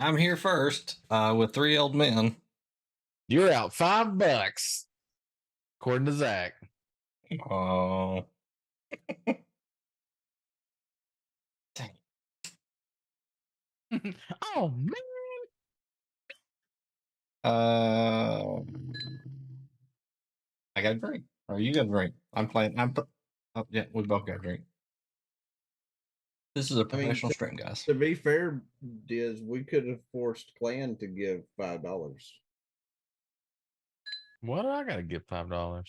I'm here first with three old men. You're out $5, according to Zach. Oh, dang. Oh man! I got a drink. Or you got a drink. I'm playing. Oh, yeah, we both got a drink. This is a I mean, professional stream, guys. to be fair, Diz, we could have forced Clan to give $5. What do I gotta give $5?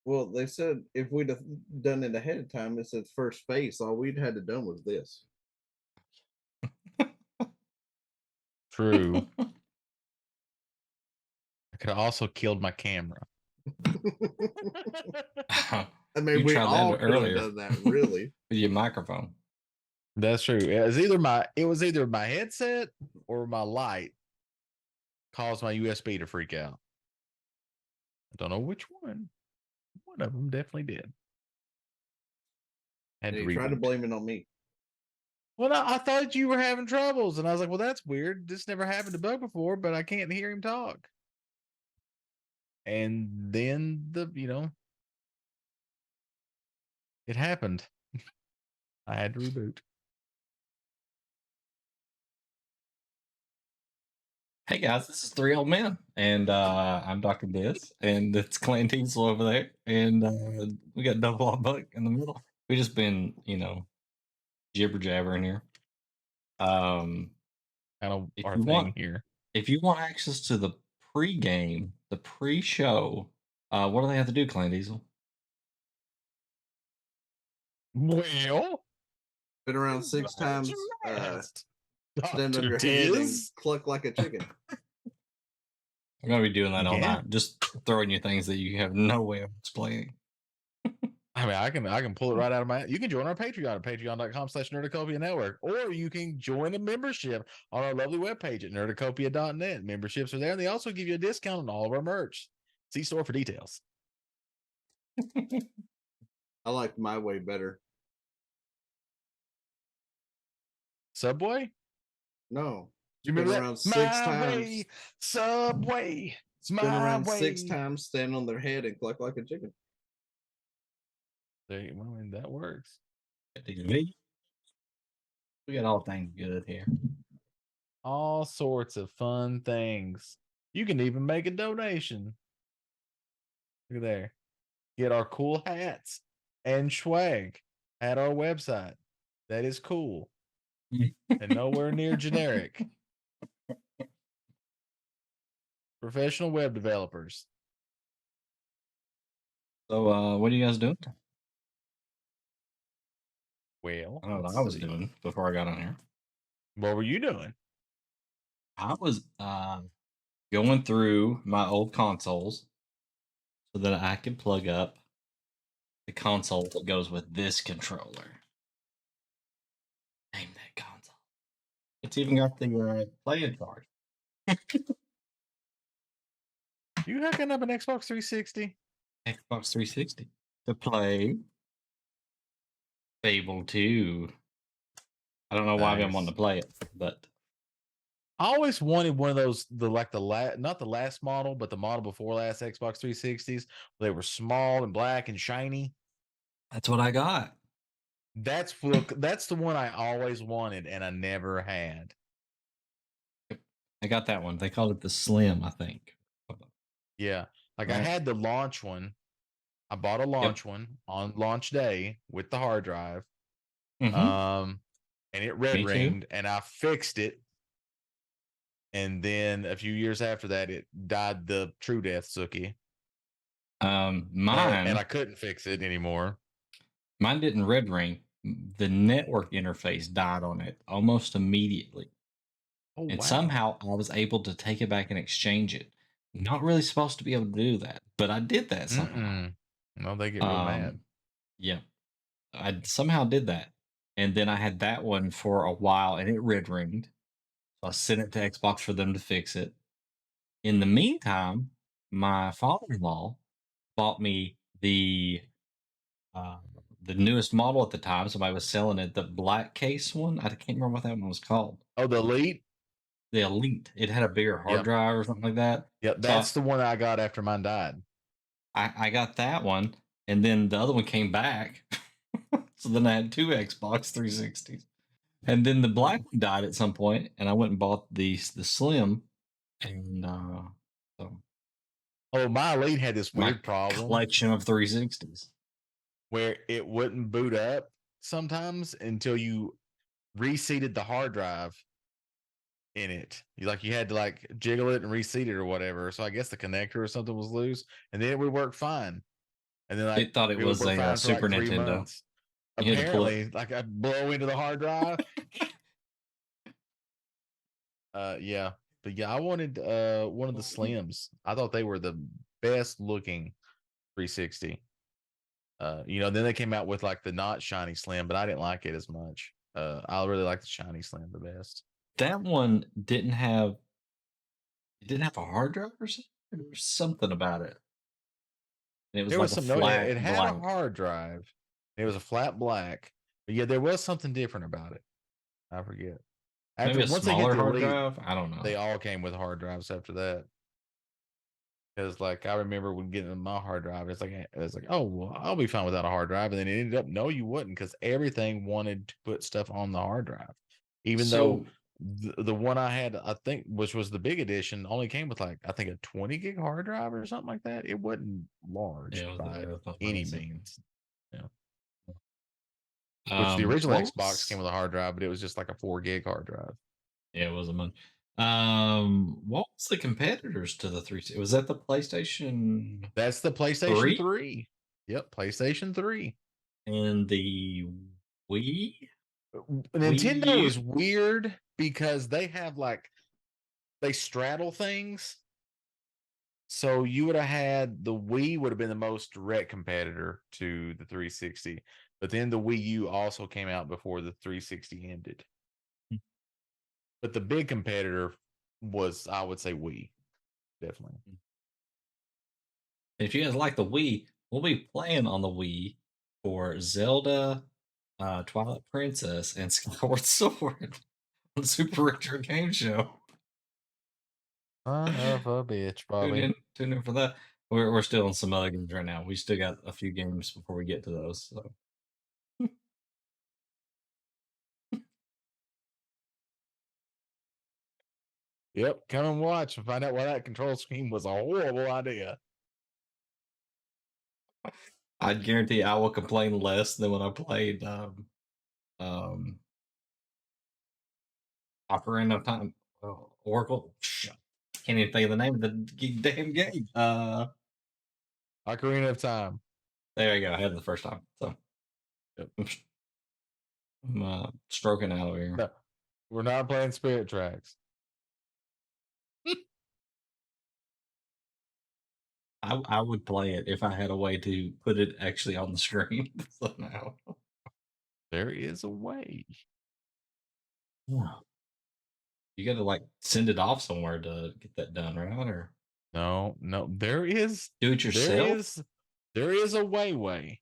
Well, they said if we'd have done it ahead of time, it said first face. All we'd had to done was this. True. I could have also killed my camera. I mean, You we tried that all could have earlier. done that, really. With your microphone. That's true. It was either my headset or my light caused my USB to freak out. I don't know which one. One of them definitely did. And you tried to blame it on me. Well, I thought you were having troubles, and I was like, "Well, that's weird. This never happened to Bug before, but I can't hear him talk." And then it happened. I had to reboot. Hey guys, this is three old men, and I'm Dr. Biz, and it's Clan Teasel over there, and we got Double R Buck in the middle. We just been, jibber jabbering here. Kind of If our you thing want, here. if you want access to the pre-game, the pre-show, what do they have to do, Clan Diesel? Well, Been around six times. Stand on Dr. your head and Diz. cluck like a chicken. I'm gonna be doing that all Yeah. night, just throwing you things that you have no way of explaining. I mean, I can pull it right out of my. You can join our Patreon at patreon.com/Nerdacopia Network, or you can join a membership on our lovely webpage at nerdacopia.net. Memberships are there, and they also give you a discount on all of our merch. See store for details. I like my way better. Subway? No. You remember that? Around six times. Way, Subway. It's Spin my around way. 6 times, stand on their head and cluck like a chicken. I mean, that works. We got all things good here. All sorts of fun things. You can even make a donation. Look at there. Get our cool hats and swag at our website. That is cool. And nowhere near generic. Professional web developers. So, what are you guys doing? Well, I don't know what I was doing before I got on here. What were you doing? I was going through my old consoles so that I could plug up the console that goes with this controller. Name that console. It's even got the playing card. You hooking up an Xbox 360? Xbox 360 to play Fable 2. I don't know why I've been wanting to play it, but I always wanted one of those, not the last model, but the model before last Xbox 360s. They were small and black and shiny. that's what I got. That's the one I always wanted, and I never had. I got that one. They called it the Slim, I think. Yeah, I had the launch one. I bought a launch one on launch day with the hard drive. And it red ringed, and I fixed it. And then a few years after that, it died the true death, Sookie. Mine, and I couldn't fix it anymore. Mine didn't red ring. The network interface died on it almost immediately. Oh, and wow. somehow I was able to take it back and exchange it. Not really supposed to be able to do that, but I did that somehow. No, they get real mad. Yeah. I somehow did that. And then I had that one for a while and it red ringed. So I sent it to Xbox for them to fix it. In the meantime, my father-in-law bought me the newest model at the time. Somebody was selling it, the black case one. I can't remember what that one was called. Oh, the Elite? the Elite. It had a bigger hard Yep. drive or something like that. Yep. So That's the one I got after mine died. I got that one, and then the other one came back. So then I had 2 Xbox 360s. And then the black one died at some point, and I went and bought the Slim, and so Oh, my Elite had this my weird problem collection of 360s. where it wouldn't boot up sometimes until you reseated the hard drive in it. You had to like jiggle it and reseat it or whatever. So I guess the connector or something was loose, and then it would work fine. And then like It thought it it would was work a fine for Super like 3 Nintendo. months. You had to pull it. Apparently, like I blow into the hard drive. Yeah. But yeah, I wanted one of the Slims. I thought they were the best looking 360. Then they came out with like the not shiny Slim, but I didn't like it as much. I really like the shiny Slim the best. That one didn't have a hard drive or something. There was something about it. And it was There like was a some no, yeah, flat it had a blank. hard drive. It was a flat black. But yeah, there was something different about it. I forget. Maybe a Once they hit smaller the hard Elite, drive. I don't know. they all came with hard drives after that. Because like I remember when getting my hard drive, it's like, oh well, I'll be fine without a hard drive. And then it ended up, no, you wouldn't, because everything wanted to put stuff on the hard drive. Even though So the one I had, I think, which was the big edition, only came with like I think a 20 gig hard drive or something like that. It wasn't large yeah, it by was not any fancy. means. Yeah. Which the original Xbox came with a hard drive, but it was just like a 4 gig hard drive. Yeah, it wasn't much. What was the competitors to the 360? Was that the PlayStation That's the PlayStation 3. Yep, PlayStation 3. and the Wii? Nintendo Wii is weird because they have like they straddle things. So you would have had the Wii would have been the most direct competitor to the 360, but then the Wii U also came out before the 360 ended. But the big competitor was, I would say, Wii, definitely. If you guys like the Wii, we'll be playing on the Wii for Zelda, Twilight Princess, and Skyward Sword on Super Retro Game Show. Son of a bitch, Bobby. Tune in for that. We're still in some other games right now. We still got a few games before we get to those. So. Yep, come and watch and find out why that control scheme was a horrible idea. I'd guarantee I will complain less than when I played Ocarina of Time. Oracle. Can't even think of the name of the damn game. Ocarina of Time. There you go. I had it the first time. So Yep. I'm stroking out of here. No, we're not playing Spirit Tracks. I would play it if I had a way to put it actually on the screen somehow. There is a way. Yeah. You got to like send it off somewhere to get that done, right? Or no, there is. Do it yourself. There is a way.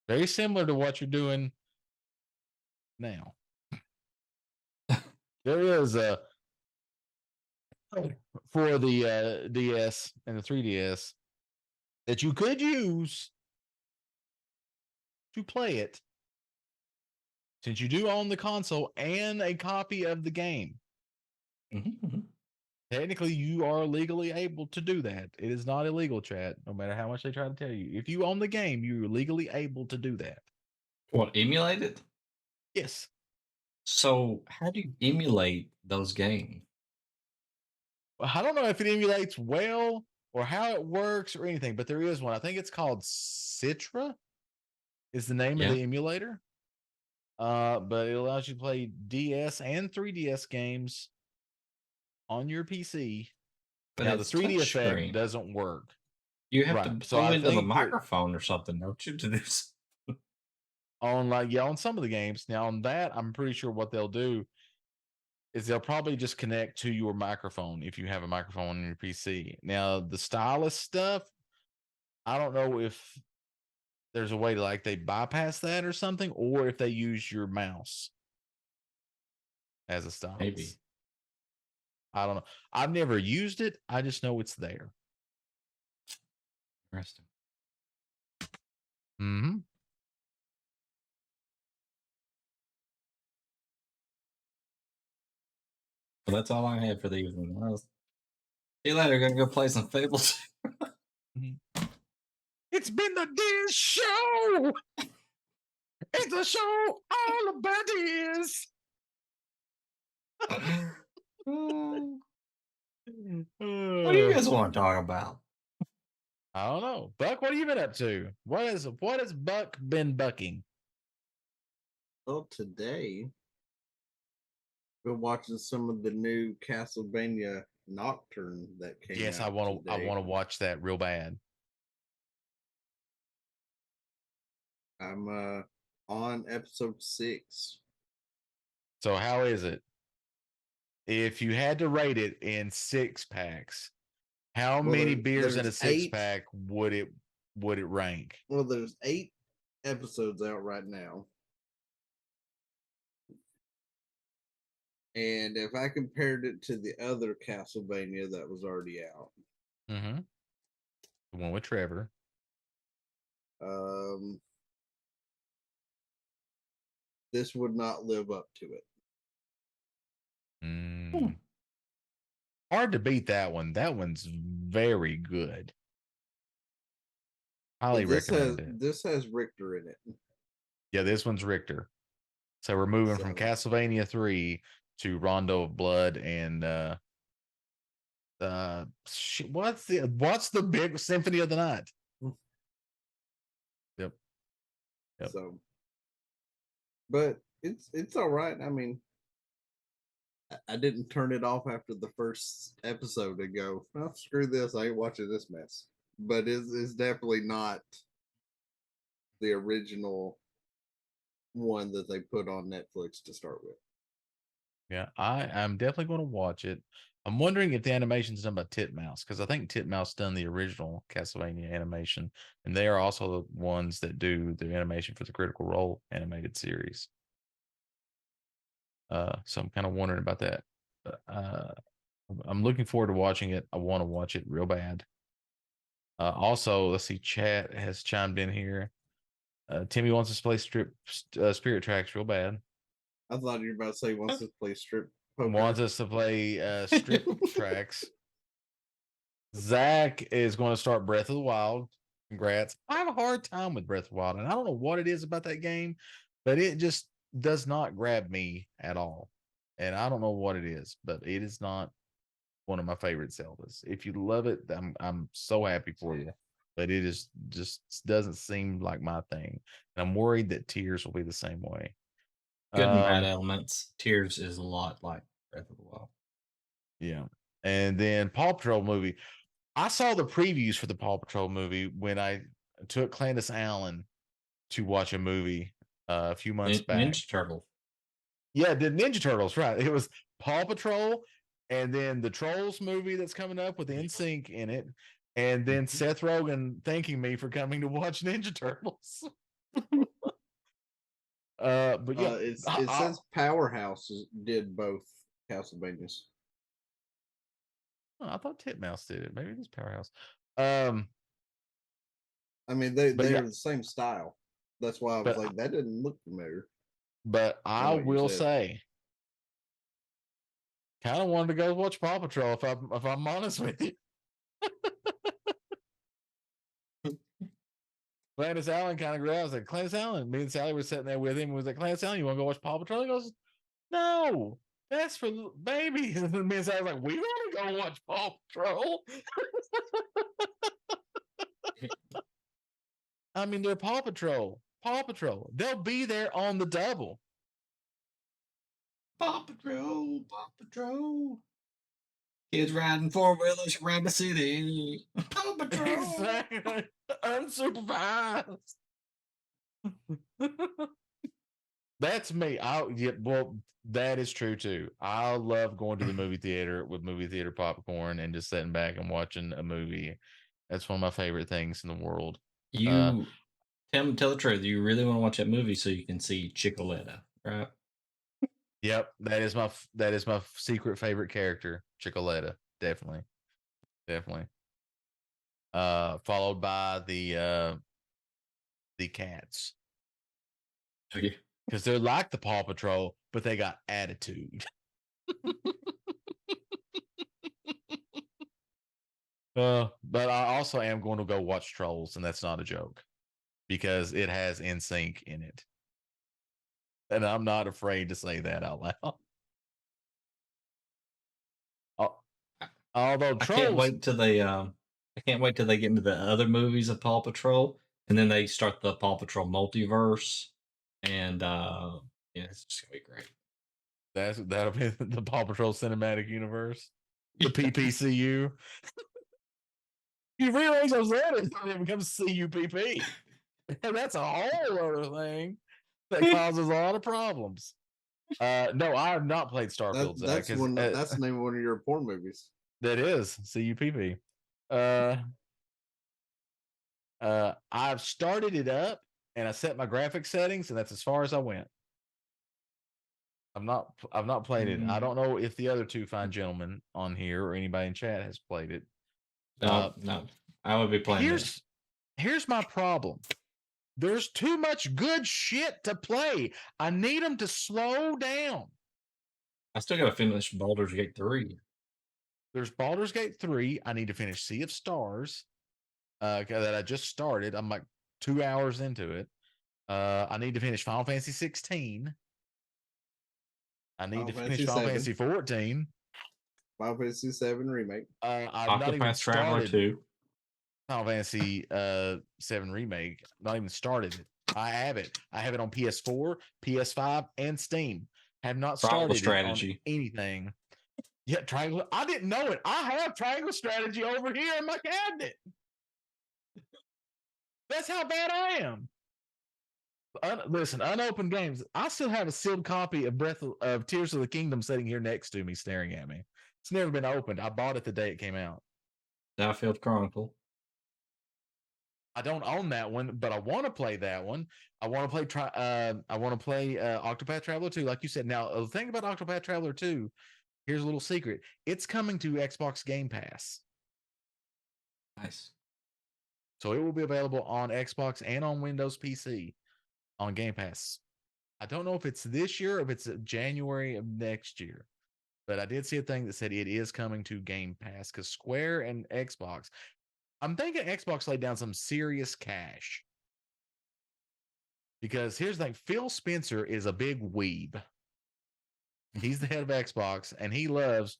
Very similar to what you're doing now. There is a for the DS and the 3DS that you could use to play it, since you do own the console and a copy of the game. Mm-hmm. Technically, you are legally able to do that. It is not illegal, chat, no matter how much they try to tell you. If you own the game, you're legally able to do that. What, emulate it? Yes. So how do you emulate those games? I don't know if it emulates well or how it works or anything, but there is one. I think it's called Citra is the name of the emulator. But it allows you to play DS and 3DS games on your PC. But now the 3D effect doesn't work. You have to blow into the microphone or something, don't you, to do on some of the games. Now on that, I'm pretty sure what they'll do is they'll probably just connect to your microphone if you have a microphone on your PC. Now the stylus stuff, I don't know if there's a way to like they bypass that or something, or if they use your mouse as a stylus. Maybe. I don't know. I've never used it. I just know it's there. Interesting. Mm-hmm. Well, that's all I had for the evening. See you later. Gonna go play some Fables. It's been the Diz Show. It's a show all about this. What do you guys want to talk about? I don't know. Buck, what have you been up to? What has Buck been bucking? Well, today we're watching some of the new Castlevania Nocturne that came Yes, out. I want to watch that real bad. I'm on episode 6. So how is it? If you had to rate it in 6-packs, how many beers in a 6-pack would it rank? Well, there's 8 episodes out right now. And if I compared it to the other Castlevania that was already out, Mm-hmm. The one with Trevor. This would not live up to it. Hard to beat that one. That one's very good. Highly recommend it. This has Richter in it. Yeah, this one's Richter. So we're moving from Castlevania 3 to Rondo of Blood and what's the big Symphony of the Night? Yep. So, but it's all right. I mean, I didn't turn it off after the first episode and go, oh, screw this, I ain't watching this mess. But it's definitely not the original one that they put on Netflix to start with. Yeah, I'm definitely going to watch it. I'm wondering if the animation's done by Titmouse, because I think Titmouse done the original Castlevania animation, and they are also the ones that do the animation for the Critical Role animated series. So I'm kind of wondering about that. I'm looking forward to watching it. I want to watch it real bad. Also, let's see, chat has chimed in here. Timmy wants us to play Spirit Tracks real bad. I thought you were about to say wants us to play strip poker. Wants us to play Strip Tracks. Zach is going to start Breath of the Wild. Congrats. I have a hard time with Breath of the Wild, and I don't know what it is about that game, but it just does not grab me at all. And I don't know what it is, but it is not one of my favorite Zeldas. If you love it, I'm so happy for you. But it is just doesn't seem like my thing. And I'm worried that Tears will be the same way. Good and bad elements. Tears is a lot like Breath of the Wild. Yeah. And then Paw Patrol movie. I saw the previews for the Paw Patrol movie when I took Candace Allen to watch a movie a few months back. Ninja Turtle. Yeah, the Ninja Turtles, right. It was Paw Patrol and then the Trolls movie that's coming up with NSYNC in it. And then Seth Rogen thanking me for coming to watch Ninja Turtles. But yeah. It says Powerhouse did both Castlevanias. I thought Titmouse did it. Maybe it is Powerhouse. I mean, they're the same style. That's why I was like, that didn't look familiar. But I will say, kind of wanted to go watch Paw Patrol if I'm honest with you. Clarence Allen kind of grew out. I was like, Clarence Allen. Me and Sally were sitting there with him. We was like, Clarence Allen, you want to go watch Paw Patrol? He goes, no, that's for babies. And then me and Sally was like, we want to go watch Paw Patrol. I mean, they're Paw Patrol. Paw Patrol. They'll be there on the double. Paw Patrol, Paw Patrol. Kids riding 4-wheelers around the city. Paw Patrol. Exactly. Unsupervised. That's me. Well, that is true too. I love going to the movie theater with movie theater popcorn and just sitting back and watching a movie. That's one of my favorite things in the world. You tell the truth. You really want to watch that movie so you can see Chicoletta, right? Yep, that is my secret favorite character, Chicoletta. Definitely. Followed by the cats. Okay. Because they're like the Paw Patrol, but they got attitude. But I also am going to go watch Trolls, and that's not a joke, because it has NSYNC in it. And I'm not afraid to say that out loud. Although I Trolls, can't wait till they get into the other movies of Paw Patrol, and then they start the Paw Patrol multiverse, and yeah, it's just gonna be great. that'll be the Paw Patrol cinematic universe, the PPCU. You realize I said it, and it becomes CUPP. And that's a whole other thing that causes a lot of problems. No, I have not played Starfield, Zach. That's the name of one of your porn movies. That is CUPP. I've started it up and I set my graphic settings, and that's as far as I went. I've not played it. I don't know if the other two fine gentlemen on here or anybody in chat has played it. No, I would be playing Here's my problem. There's too much good shit to play. I need them to slow down. I still got to finish Baldur's Gate 3. There's Baldur's Gate 3. I need to finish Sea of Stars that I just started. I'm like 2 hours into it. I need to finish Final Fantasy 16. I need to finish Final Fantasy 14. Final Fantasy 7 Remake. I've not even Traveler started 2. Final Fantasy 7 Remake. Not even started it. I have it. I have it on PS4, PS5, and Steam. Have not started Strategy. It on anything. Yeah, Triangle. I didn't know it. I have Triangle Strategy over here in my cabinet. That's how bad I am. Listen, unopened games. I still have a sealed copy of Tears of the Kingdom sitting here next to me, staring at me. It's never been opened. I bought it the day it came out. Starfield Chronicle. I don't own that one, but I want to play that one. I want to play. Octopath Traveler 2, like you said. Now, the thing about Octopath Traveler 2, here's a little secret: it's coming to Xbox Game Pass. Nice. So it will be available on Xbox and on Windows PC on Game Pass. I don't know if it's this year or if it's January of next year, but I did see a thing that said it is coming to Game Pass because Square and Xbox. I'm thinking Xbox laid down some serious cash. Because here's the thing, Phil Spencer is a big weeb. He's the head of Xbox, and he loves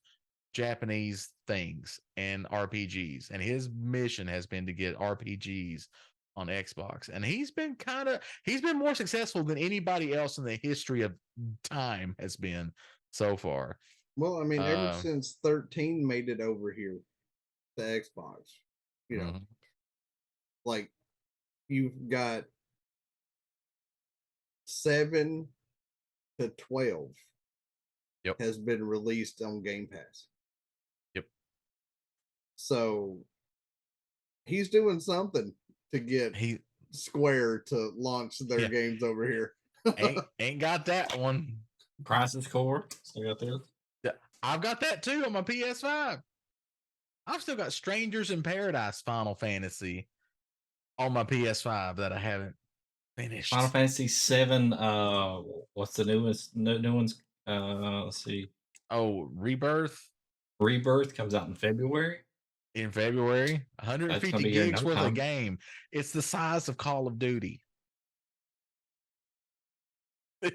Japanese things and RPGs. And his mission has been to get RPGs on Xbox. And he's been more successful than anybody else in the history of time has been so far. Well, I mean, ever since 13 made it over here to Xbox, you know, like you've got 7 to 12 has been released on Game Pass. Yep. So he's doing something to get Square to launch their games over here. ain't got that one. Crisis Core. Still got this. Yeah, I've got that too on my PS5. I've still got Strangers in Paradise Final Fantasy on my PS5 that I haven't finished. Final Fantasy 7. What's the newest? New ones. Let's see. Oh, Rebirth. Rebirth comes out in February. 150 gigs worth of game. It's the size of Call of Duty. Hey,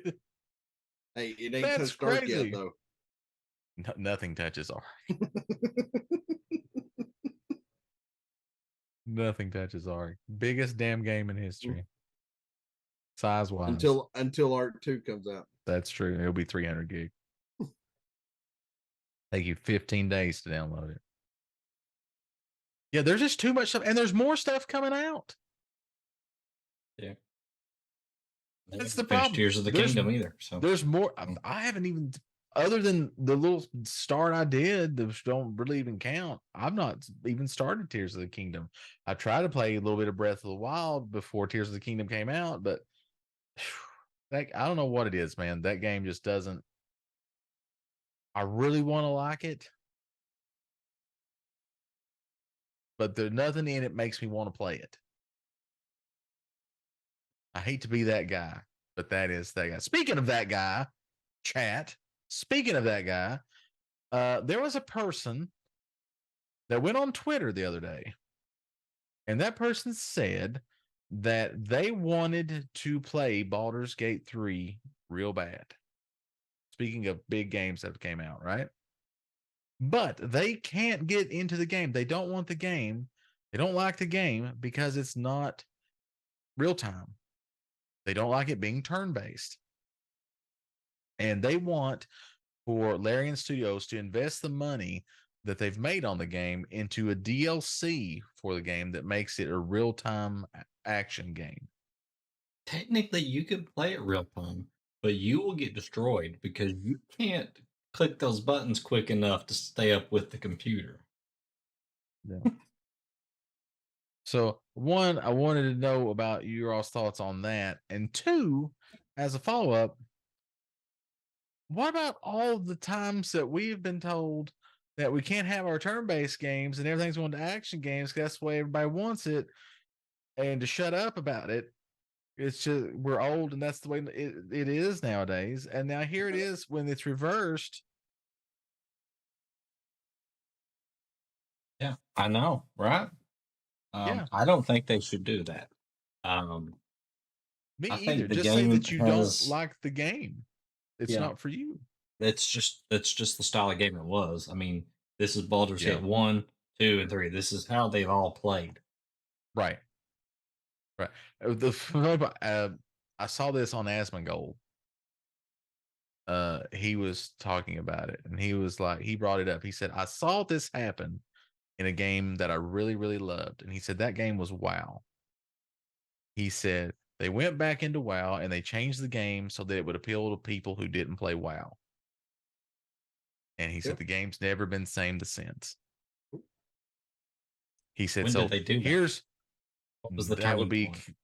it ain't touched Ark yet, though. Nothing touches Ark. Nothing touches Ark. Biggest damn game in history. Size wise. Until Ark 2 comes out. That's true. It'll be 300 gig. Take you 15 days to download it. Yeah, there's just too much stuff, and there's more stuff coming out. Yeah. That's the problem. Tears of the Kingdom either. So there's more. I haven't even, other than the little start I did, those don't really even count. I've not even started Tears of the Kingdom. I tried to play a little bit of Breath of the Wild before Tears of the Kingdom came out, but I don't know what it is, man. That game just doesn't I really want to like it, but there's nothing in it makes me want to play it. I hate to be that guy, but that is that guy. Speaking of that guy, chat. Speaking of that guy, there was a person that went on Twitter the other day, and that person said that they wanted to play Baldur's Gate 3 real bad. Speaking of big games that came out, right? But they can't get into the game. They don't want the game. They don't like the game because it's not real time. They don't like it being turn based. And they want for Larian Studios to invest the money that they've made on the game into a DLC for the game that makes it a real time action game. Technically, you could play it real time, but you will get destroyed because you can't click those buttons quick enough to stay up with the computer. Yeah. So, one, I wanted to know about your all's thoughts on that. And two, as a follow up, what about all the times that we've been told that we can't have our turn based games and everything's going to action games because that's the way everybody wants it, and to shut up about it? It's just we're old and that's the way it is nowadays. And now here it is when it's reversed. Yeah, I know, right? Yeah. I don't think they should do that. Me I either. think the Just say game that you don't has, like the game. It's yeah, not for you. that's just the style of game it was. I mean, this is Baldur's Yeah. Gate 1, 2, and 3. This is how they've all played. Right. Right. I saw this on Asmongold. He was talking about it and he was like, he brought it up. He said, I saw this happen in a game that I really, really loved. And he said that game was WoW. He said they went back into WoW and they changed the game so that it would appeal to people who didn't play WoW. And he said the game's never been the same since. He said, When did so they do that? here's What was the that would turning be point?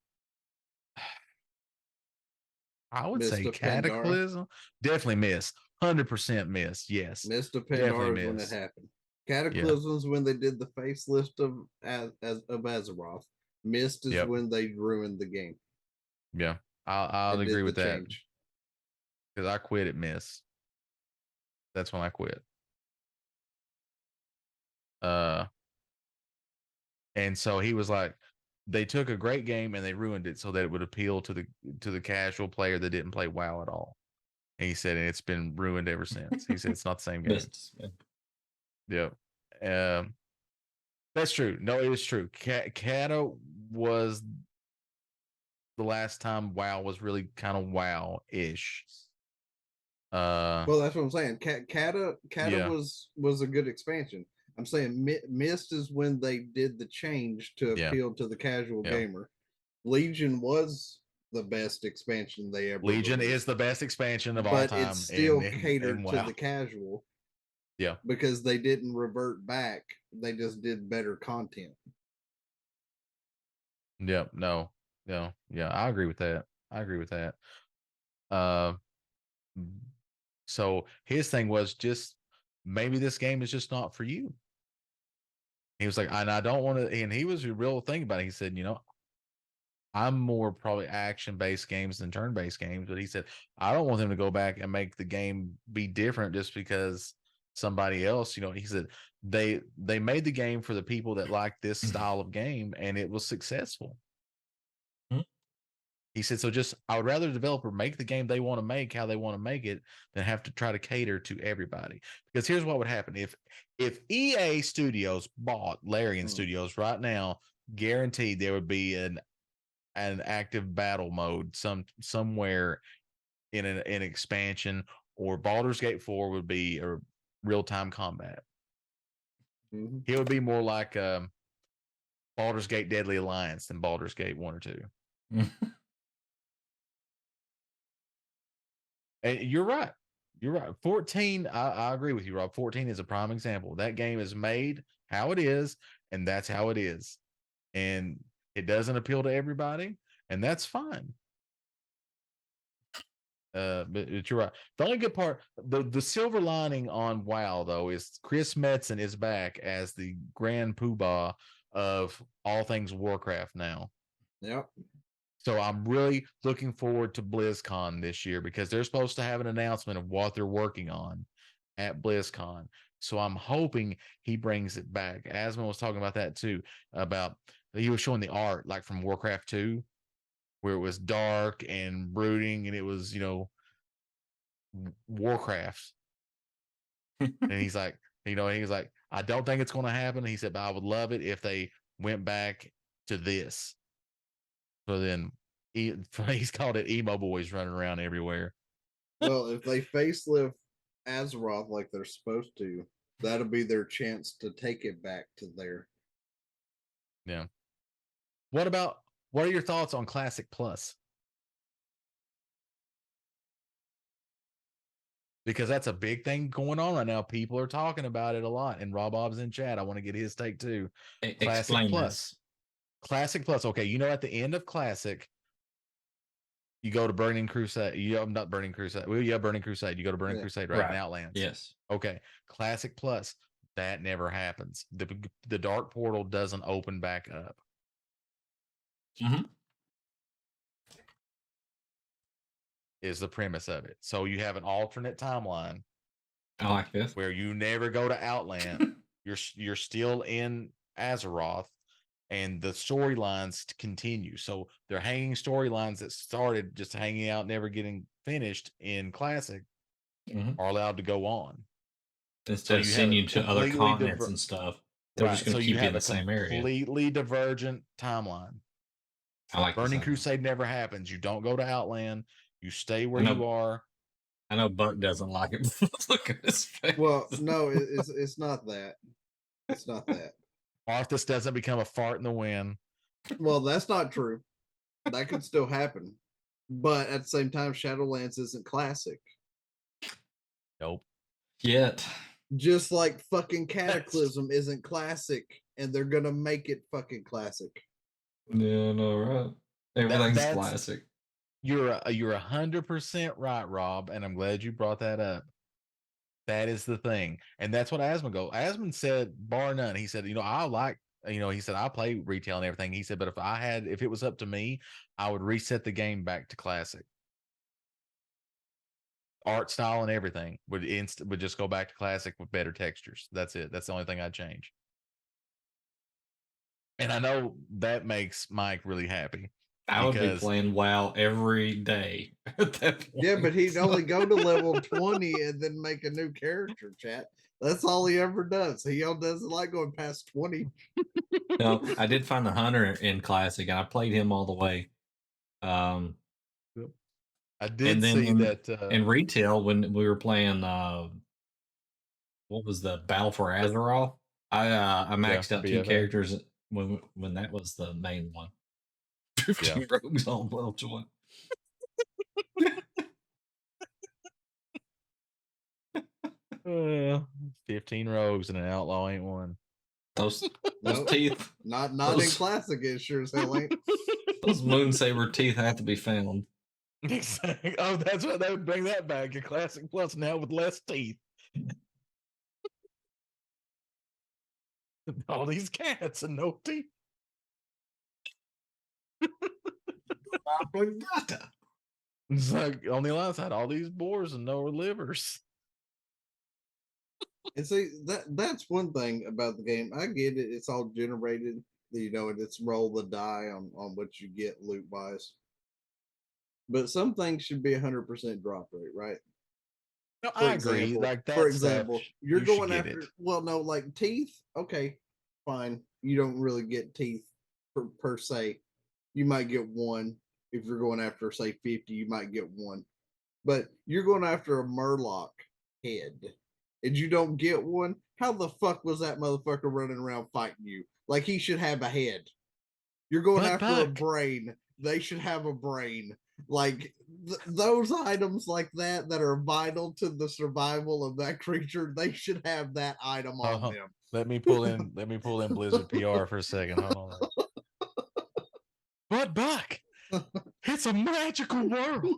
I would Mist say of Cataclysm. Definitely miss. 100% miss. Yes. Mist of Definitely Pandaria is when it miss. happened. Cataclysms when they did the facelift of Azeroth. Mist is when they ruined the game. Yeah, I'll agree with that change. because I quit at Miss. That's when I quit. And so he was like, they took a great game and they ruined it so that it would appeal to the casual player that didn't play WoW at all. And he said, and it's been ruined ever since. He said it's not the same game. Yeah. That's true. No, it is true. Kata was the last time WoW was really kind of WoW-ish. Well, that's what I'm saying. Kata was a good expansion. I'm saying Mist is when they did the change to appeal to the casual gamer. Legion was the best expansion they ever Legion released. is the best expansion of all but time. It's still in catered WoW. to the casual. Yeah. Because they didn't revert back. They just did better content. Yep. No. Yeah. I agree with that. So his thing was just maybe this game is just not for you. He was like, and I don't want to, and he was a real thing about it. He said, I'm more probably action-based games than turn-based games, but he said, I don't want them to go back and make the game be different just because somebody else, he said they made the game for the people that like this style of game and it was successful. He said, so just, I would rather the developer make the game they want to make, how they want to make it, than have to try to cater to everybody. Because here's what would happen. If EA Studios bought Larian Studios right now, guaranteed there would be an active battle mode somewhere in an expansion, or Baldur's Gate 4 would be a real-time combat. It would be more like Baldur's Gate Deadly Alliance than Baldur's Gate 1 or 2. And you're right. 14, I agree with you, Rob. 14 is a prime example. That game is made how it is, and that's how it is. And it doesn't appeal to everybody, and that's fine. But you're right. The only good part, the silver lining on WoW though, is Chris Metzen is back as the grand poobah of all things Warcraft now. Yep. So I'm really looking forward to BlizzCon this year because they're supposed to have an announcement of what they're working on at BlizzCon. So I'm hoping he brings it back. Asma was talking about that too. About he was showing the art like from Warcraft 2, where it was dark and brooding, and it was Warcraft. And he's like, he was like, I don't think it's going to happen. He said, but I would love it if they went back to this. So then he's called it emo boys running around everywhere. Well, if they facelift Azeroth like they're supposed to, that'll be their chance to take it back to there. Yeah. What are your thoughts on Classic Plus? Because that's a big thing going on right now. People are talking about it a lot. And Rob Bob's in chat. I want to get his take too. Classic Plus. This. Classic Plus. Okay, at the end of Classic, you go to Burning Crusade. Not Burning Crusade. Well, yeah, Burning Crusade. You go to Burning Crusade, right? In Outlands. Yes. Okay. Classic Plus. That never happens. The Dark Portal doesn't open back up. Mm-hmm. Is the premise of it. So you have an alternate timeline. I like this. Where you never go to Outland. You're still in Azeroth, and the storylines continue. So they're hanging storylines that started just hanging out, never getting finished in Classic, are allowed to go on. Instead of sending you to other continents and stuff, they're just going to keep you in the same area. Completely divergent timeline. I like Burning Crusade never happens. You don't go to Outland. You stay where you are. I know Buck doesn't like it. Look at his face. Well, no, it's not that. It's not that. Arthas doesn't become a fart in the wind. Well, that's not true. That could still happen. But at the same time, Shadowlands isn't Classic. Nope. Yet. Just like fucking Cataclysm isn't Classic, and they're gonna make it fucking Classic. Yeah, no, right. Everything's Classic. You're 100% right, Rob, and I'm glad you brought that up. That is the thing, and that's what Asmund said, bar none. He said, I like, he said I play retail and everything. He said, but if it was up to me, I would reset the game back to Classic. Art style and everything would just go back to Classic with better textures. That's it. That's the only thing I'd change. And I know that makes Mike really happy. I would be playing WoW every day at that point. Yeah, but he'd only go to level 20 and then make a new character, chat. That's all he ever does. He doesn't like going past 20. No, I did find the hunter in Classic, and I played him all the way. I did see that in retail when we were playing. What was the Battle for Azeroth? I maxed out 2 characters when that was the main one. 15 rogues on level 20. 15 rogues and an outlaw ain't one. Those teeth. Not in Classic, it sure as hell ain't. Those Moonsaber teeth have to be found. Exactly. Oh, that's why they would bring that back. A Classic Plus now with less teeth. All these cats and no teeth. It's like on the other side, all these boars and no livers. And see, that's one thing about the game. I get it; it's all generated. It's roll the die on what you get loot wise. But some things should be 100% drop rate, right? No, I agree. Like that. For example, you're going after. Well, no, like teeth. Okay, fine. You don't really get teeth per se. You might get one. If you're going after, say, 50, you might get one. But you're going after a Murloc head, and you don't get one. How the fuck was that motherfucker running around fighting you? Like he should have a head. You're going after a brain. They should have a brain. Like those items like that are vital to the survival of that creature. They should have that item on them. Let me pull in Blizzard PR for a second. Hold on. But Buck, it's a magical world.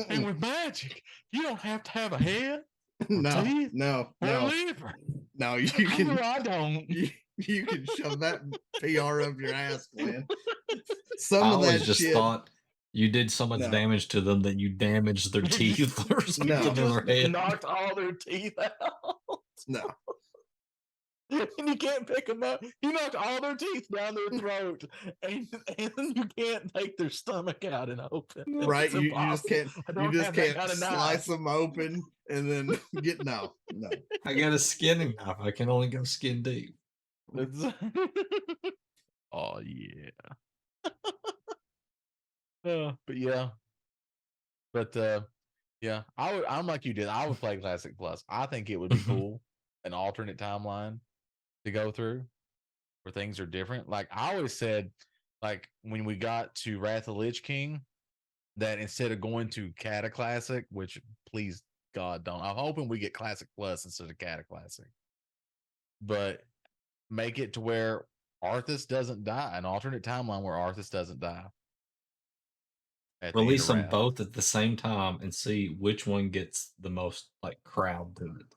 And with magic, you don't have to have a head, or No, teeth, no, or a no, liver. no. You can. Well, I don't. You can shove that PR up your ass, Glenn. I Some of always that just shit. thought you did so much No. damage to them that you damaged their teeth or something No. in their head. Knocked all their teeth out. No. And you can't pick them up. You knocked all their teeth down their throat, and you can't take their stomach out and open. Right? You just can't. You just can't kind of slice them open and then get no. I got a skinning knife. I can only go skin deep. Oh yeah. But yeah. But yeah, I'm like you did. I would play Classic Plus. I think it would be cool, an alternate timeline to go through where things are different. Like I always said, like when we got to Wrath of the Lich King, that instead of going to Cataclassic, which please God don't, I'm hoping we get Classic Plus instead of Cataclassic, but make it to where Arthas doesn't die, an alternate timeline where Arthas doesn't die. Release them both at the same time and see which one gets the most like crowd to it.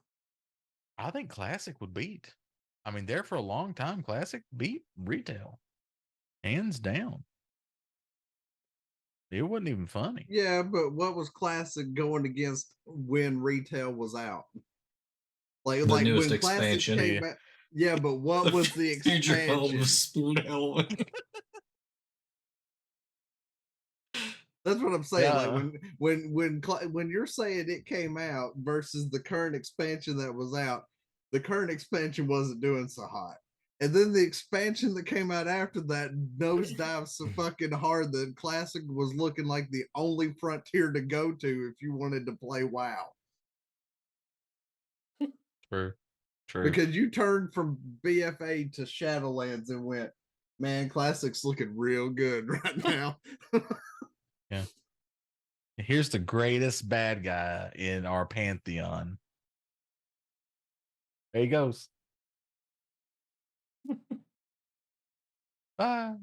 I think Classic would beat. I mean, there for a long time, Classic beat Retail, hands down. It wasn't even funny. Yeah, but what was Classic going against when Retail was out? Like the newest when expansion. Classic came out. Yeah, but what was the expansion? That's what I'm saying. Yeah. Like when you're saying it came out versus the current expansion that was out, the current expansion wasn't doing so hot. And then the expansion that came out after that nosedived so fucking hard that Classic was looking like the only frontier to go to if you wanted to play WoW. True. Because you turned from BFA to Shadowlands and went, man, Classic's looking real good right now. Yeah. Here's the greatest bad guy in our pantheon. There he goes. Bye.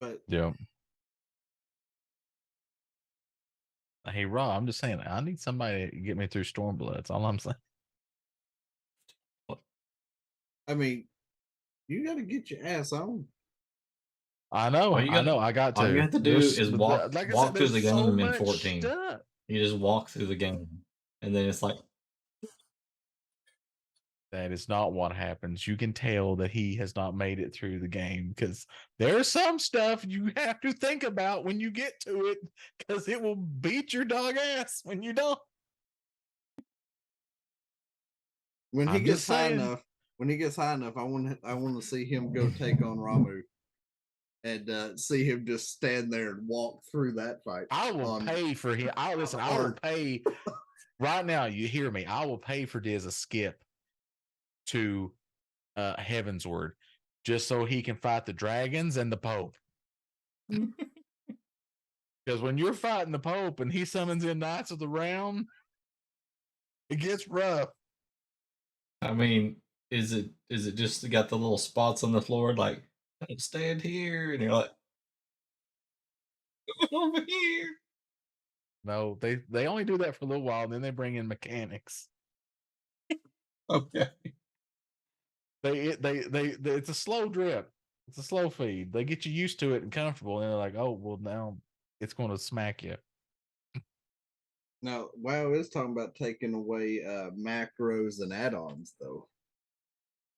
But yeah. Hey, Raw, I'm just saying, I need somebody to get me through Stormblood. That's all I'm saying. I mean, you got to get your ass on. I know. I got to. All you have to do is walk through the game in 14. Stuff. You just walk through the game, and then it's like that is not what happens. You can tell that he has not made it through the game because there's some stuff you have to think about when you get to it because it will beat your dog ass when you don't. When he gets high enough, I want to see him go take on Ramu, and see him just stand there and walk through that fight. I will pay for him. I will pay right now. You hear me? I will pay for Diz a skip to Heavensward just so he can fight the dragons and the Pope. Because when you're fighting the Pope and he summons in Knights of the Realm, it gets rough. I mean, is it just got the little spots on the floor like stand here and you're like over here? No, they only do that for a little while, and then they bring in mechanics. Okay. It's a slow drip. It's a slow feed. They get you used to it and comfortable, and they're like, oh, well, now it's going to smack you. Now, WoW is talking about taking away macros and add-ons, though.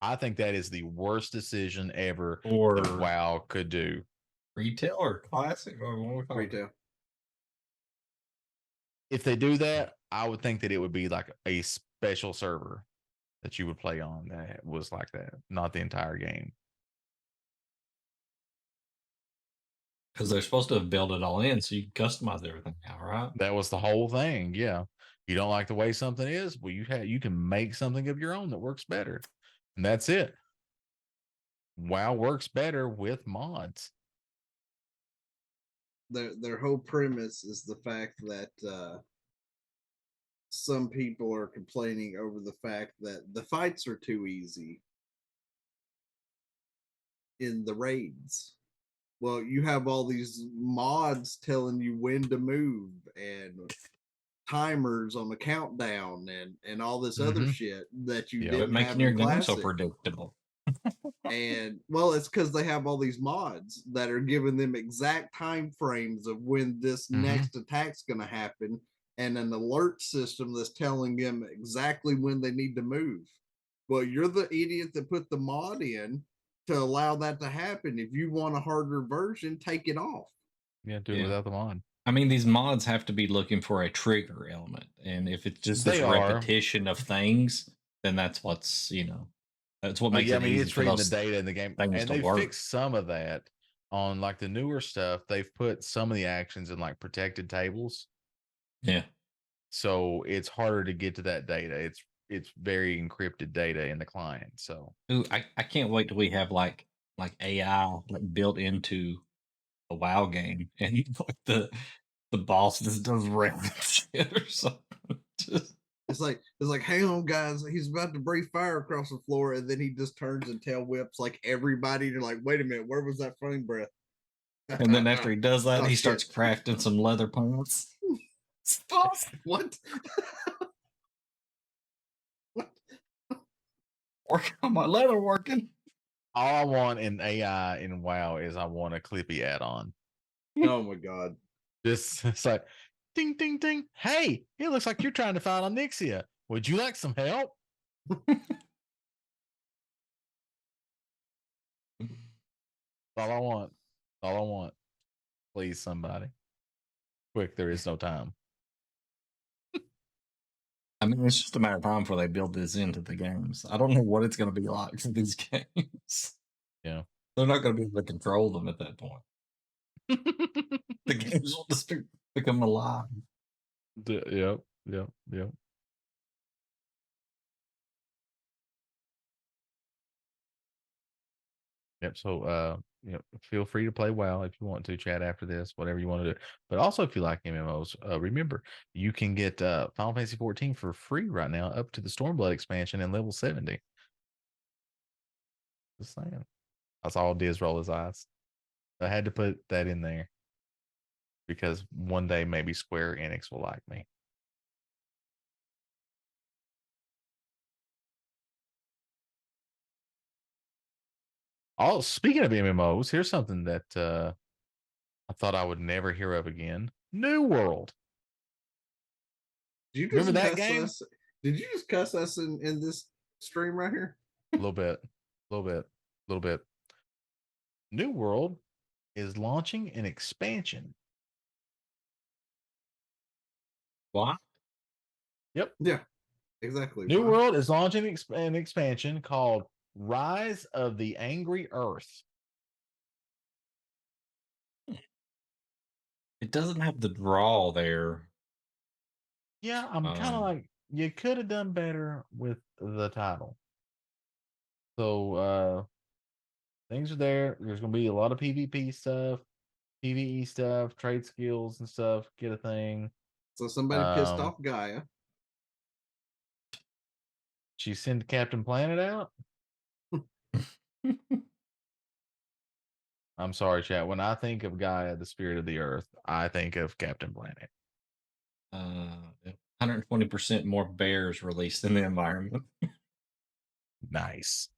I think that is the worst decision ever or that WoW could do. Retail or classic or retail. If they do that, I would think that it would be like a special server that you would play on that was like that, not the entire game. Because they're supposed to have built it all in, so you can customize everything now, right? That was the whole thing. Yeah. You don't like the way something is, well, you can make something of your own that works better. And that's it. WoW works better with mods. Their whole premise is the fact that some people are complaining over the fact that the fights are too easy. in the raids. Well, you have all these mods telling you when to move and timers on the countdown and all this other shit that you didn't making have your in game so classic. predictable. And well, it's because they have all these mods that are giving them exact time frames of when this next attack's going to happen, and an alert system that's telling them exactly when they need to move. Well, you're the idiot that put the mod in to allow that to happen. If you want a harder version, take it off. Yeah, do it without the mod. I mean, these mods have to be looking for a trigger element, and if it's just this repetition of things, then that's what's that's what makes it easy it's for reading those the data in the game, things and to they work. fixed some of that on like the newer stuff. They've put some of the actions in like protected tables. Yeah. So it's harder to get to that data. It's very encrypted data in the client. So Ooh, I can't wait till we have like AI like built into a WoW game, and like the boss just does random shit or something. It's like, hang on, guys, he's about to breathe fire across the floor, and then he just turns and tail whips like everybody. You're like, wait a minute, where was that flame breath? And then after he does that, he starts shit. crafting some leather pants. What? What? Work on my leather working. all I want in AI in WoW is I want a Clippy add-on. Oh my god. Just it's like ding ding ding. Hey, it looks like you're trying to find Onyxia. Would you like some help? All I want. All I want. Please, somebody. Quick, there is no time. I mean, it's just a matter of time before they build this into the games. I don't know what it's going to be like for these games. Yeah. They're not going to be able to control them at that point. The games will just become alive. Yep. Yep. So, feel free to play WoW if you want to chat after this, whatever you want to do. But also, if you like MMOs, remember you can get Final Fantasy 14 for free right now, up to the Stormblood expansion and level 70. Just saying. I saw Diz roll his eyes. I had to put that in there because one day maybe Square Enix will like me. Oh, speaking of MMOs, here's something that I thought I would never hear of again. New World. Did you Remember just that cuss game? us? Did you just cuss us in this stream right here? A little bit. New World is launching an expansion. What? Yep. Yeah, exactly. New World is launching an expansion called Rise of the Angry Earth. It doesn't have the draw there. Yeah, I'm kind of like, you could have done better with the title. So things are there. There's going to be a lot of PvP stuff, PvE stuff, trade skills and stuff. Get a thing. So somebody pissed off Gaia. She sent Captain Planet out. I'm sorry, chat. When I think of Gaia, the spirit of the earth, I think of Captain Planet. 120% more bears released in the environment. Nice.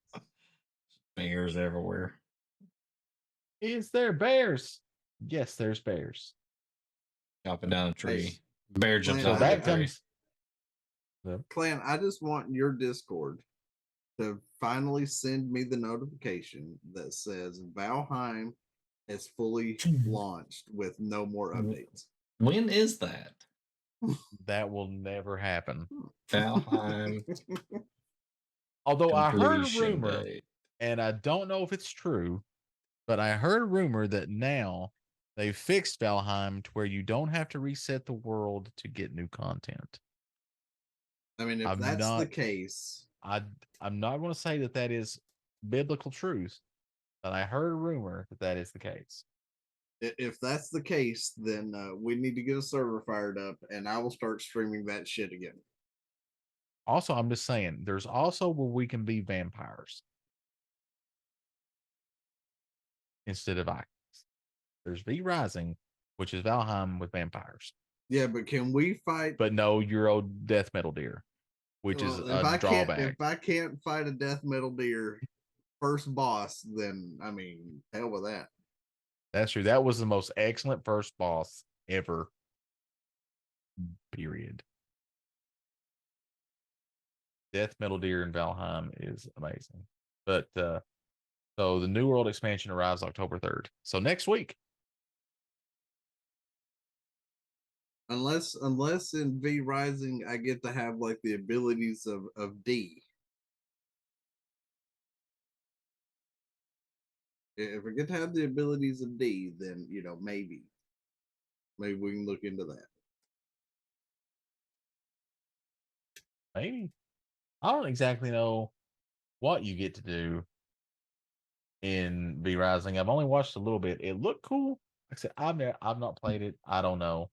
Bears everywhere. Is there bears? Yes, there's bears. Chopping down a tree. Bear jumps So out that of the tree. comes. Clan, I just want your Discord to finally send me the notification that says Valheim is fully launched with no more updates. When is that? That will never happen. Valheim. Although I heard a rumor, date. and I don't know if it's true, but I heard a rumor that now they fixed Valheim to where you don't have to reset the world to get new content. I mean, if that's the case, I'm not going to say that is biblical truth, but I heard a rumor that is the case. If that's the case, then we need to get a server fired up, and I will start streaming that shit again. Also, I'm just saying, there's also where we can be vampires. instead of Vikings. There's V Rising, which is Valheim with vampires. Yeah, but can we fight? But no Euro death metal deer, which is a drawback. If I can't fight a death metal deer first boss, then I mean, hell with that. That's true. That was the most excellent first boss ever. Period. Death Metal Deer in Valheim is amazing. But so the New World expansion arrives October 3rd. So next week. Unless in V Rising I get to have like the abilities of D. If I get to have the abilities of D, then maybe we can look into that. Maybe. I don't exactly know what you get to do in V Rising. I've only watched a little bit. It looked cool. Like I said, I've not played it. I don't know.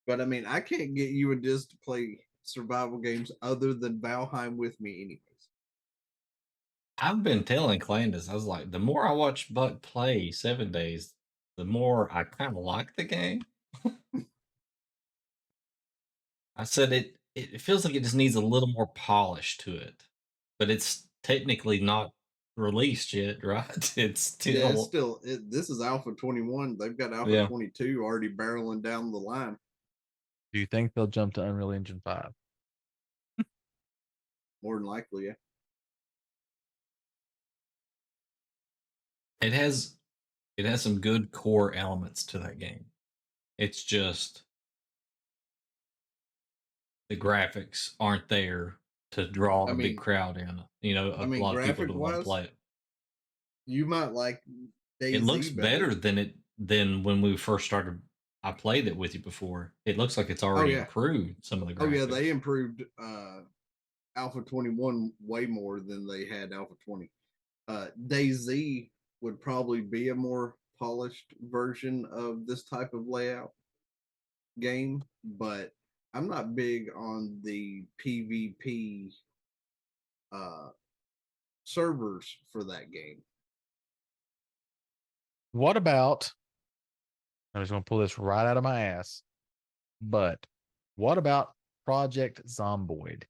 But I mean, I can't get you and Diz to play survival games other than Valheim with me, anyways. I've been telling Clandis, I was like, the more I watch Buck play 7 Days, the more I kind of like the game. I said it feels like it just needs a little more polish to it, but it's technically not released yet, right? It's still this is Alpha 21. They've got Alpha 22 already barreling down the line. Do you think they'll jump to Unreal Engine 5? More than likely, yeah. It has some good core elements to that game. It's just the graphics aren't there to draw a big crowd in. A lot of people don't want to play it. You might like DayZ it looks better than when we first started. I played it with you before. It looks like it's already improved some of the graphics. Oh yeah, they improved Alpha 21 way more than they had Alpha 20. DayZ would probably be a more polished version of this type of layout game, but I'm not big on the PvP servers for that game. What about, I'm just going to pull this right out of my ass, but what about Project Zomboid?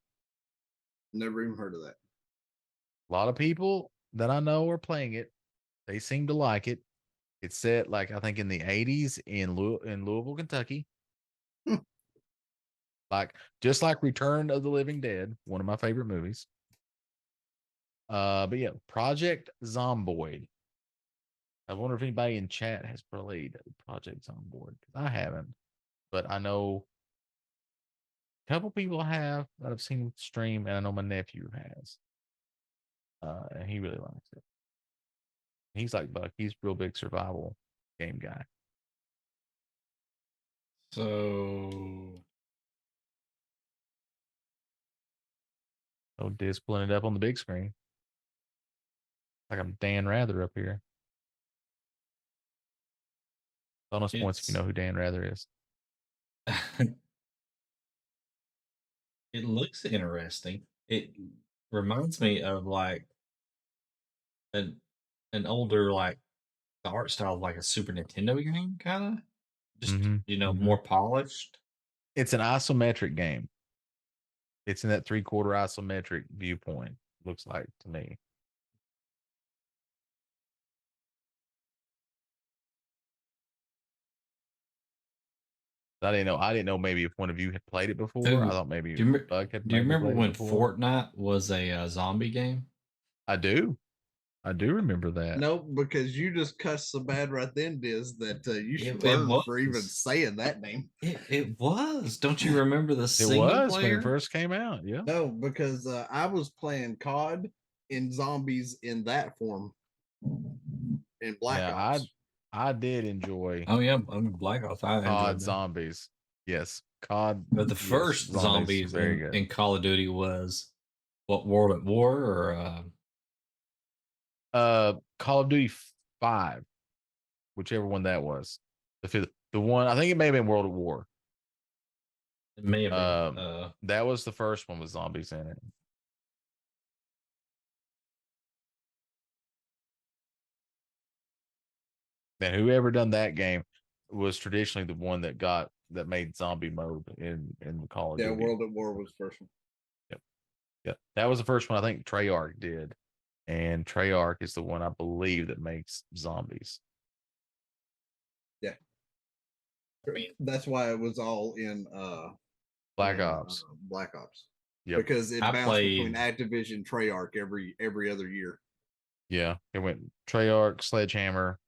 Never even heard of that. A lot of people that I know are playing it. They seem to like it. It's set like I think in the 80s in Louisville, Kentucky. Like just like Return of the Living Dead, one of my favorite movies. But yeah, Project Zomboid. I wonder if anybody in chat has played Project Zomboid. I haven't, but I know a couple people have that I've seen stream, and I know my nephew has. And he really likes it. He's like Buck. He's a real big survival game guy. So Diz pulling it up on the big screen. Like I'm Dan Rather up here. Bonus points if you know who Dan Rather is. It looks interesting. It reminds me of like an older, like the art style of like a Super Nintendo game, kind of just more polished. It's an isometric game. It's in that 3/4 isometric viewpoint. Looks like to me. I didn't know maybe if one of you had played it before. I thought maybe Bug had. Do you remember when Fortnite was a zombie game? I do remember that. Nope, because you just cussed so bad right then, Diz, that you should burn for even saying that name. It was. Don't you remember the single player? When it first came out? Yeah. No, because I was playing COD in zombies in that form in Black Ops. I did enjoy. Oh yeah, Black Ops. I COD zombies. Yes, COD. But the first zombies in Call of Duty was what, World at War or Call of Duty 5, whichever one that was. The one, I think it may have been World at War. It may have been. That was the first one with zombies in it. And whoever done that game was traditionally the one that made zombie mode in the Call of Yeah, Duty. World at War was the first one. Yep. That was the first one I think Treyarch did. And Treyarch is the one I believe that makes zombies. Yeah. I mean, that's why it was all in Black Ops. Black Ops. Yep. Because it bounced between Activision, Treyarch every other year. Yeah, it went Treyarch, Sledgehammer,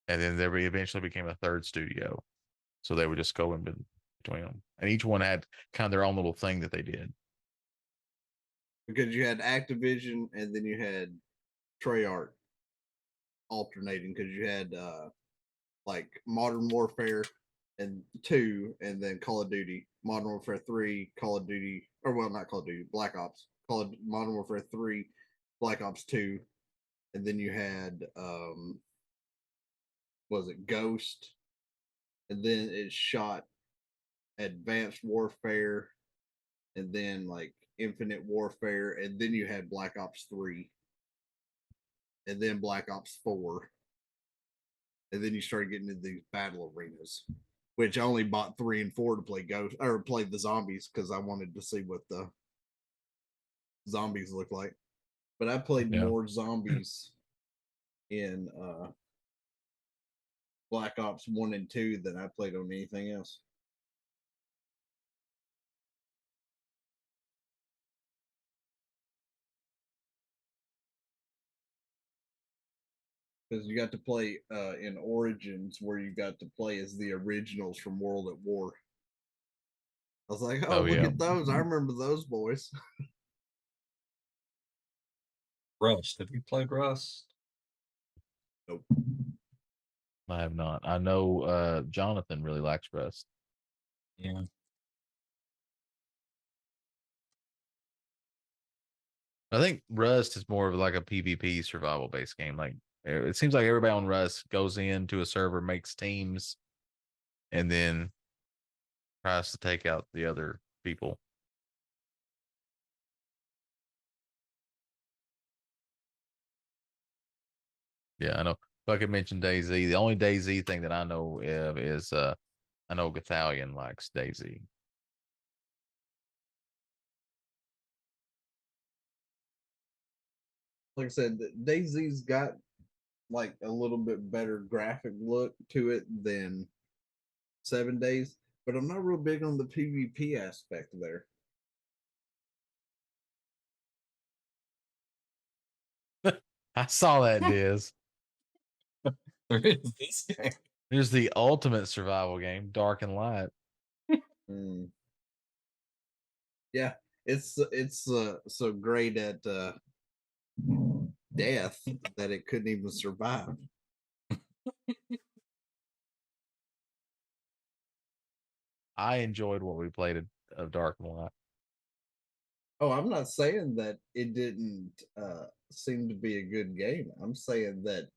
and then there eventually became a third studio. So they would just go in between them, and each one had kind of their own little thing that they did. Because you had Activision, and then you had Treyarch alternating. Because you had like Modern Warfare and 2, and then Call of Duty, Modern Warfare 3, Call of Duty, or well, not Call of Duty, Black Ops, Modern Warfare 3, Black Ops 2, and then you had was it Ghost, and then it shot Advanced Warfare, and then like Infinite Warfare, and then you had Black Ops 3, and then Black Ops 4, and then you started getting into these battle arenas, which I only bought 3 and 4 to play Ghost or play the zombies because I wanted to see what the zombies look like. But I played more zombies in Black Ops 1 and 2 than I played on anything else. Because you got to play in Origins, where you got to play as the originals from World at War. I was like, oh, look at those. I remember those boys. Rust. Have you played Rust? Nope. I have not. I know Jonathan really likes Rust. Yeah. I think Rust is more of like a PvP survival based game. Like it seems like everybody on Rust goes into a server, makes teams, and then tries to take out the other people. Yeah, I know. If I could mention DayZ, the only DayZ thing that I know of is I know Gathalion likes DayZ. Like I said, DayZ's got like a little bit better graphic look to it than 7 Days, but I'm not real big on the PvP aspect there. I saw that, Diz. There is this game. There's the ultimate survival game, Dark and Light. Yeah, it's so great at death that it couldn't even survive. I enjoyed what we played of Dark and Light. Oh, I'm not saying that it didn't seem to be a good game. I'm saying that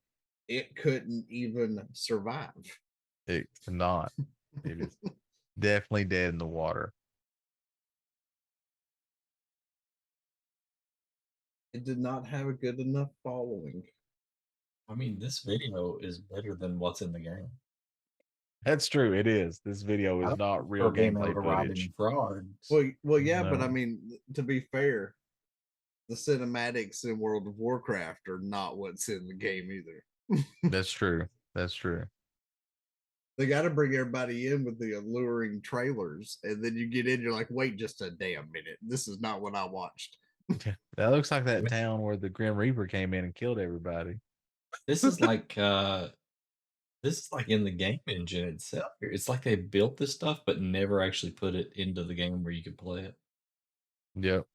it couldn't even survive. It cannot. It is definitely dead in the water. It did not have a good enough following. I mean, this video is better than what's in the game. That's true. It is. This video is not real gameplay footage. Well, yeah, no. But I mean, to be fair, the cinematics in World of Warcraft are not what's in the game either. That's true. That's true. They got to bring everybody in with the alluring trailers, and then you get in, you're like, wait just a damn minute. This is not what I watched. That looks like that town where the Grim Reaper came in and killed everybody. This is like in the game engine itself. It's like they built this stuff but never actually put it into the game where you could play it. Yep.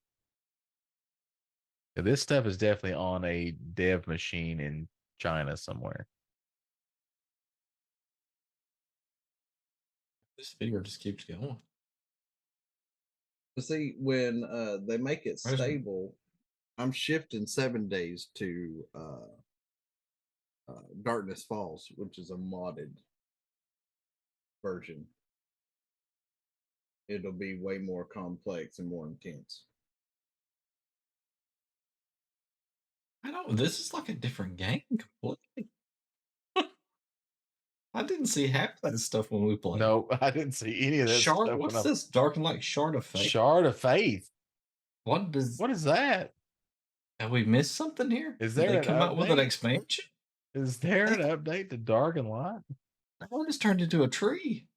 Yeah, this stuff is definitely on a dev machine in China somewhere. This video just keeps going. See, when they make it stable, I'm shifting 7 Days to Darkness Falls, which is a modded version. It'll be way more complex and more intense. I don't. This is like a different game completely. I didn't see half that stuff when we played. No, I didn't see any of that Shard. stuff when What's I this? Dark and Light Shard of Fate. Shard of Faith. What does? What is that? Have we missed something here? Is Did there they an come out with an update? expansion? Is there an They, update to Dark and Light? that one just turned into a tree.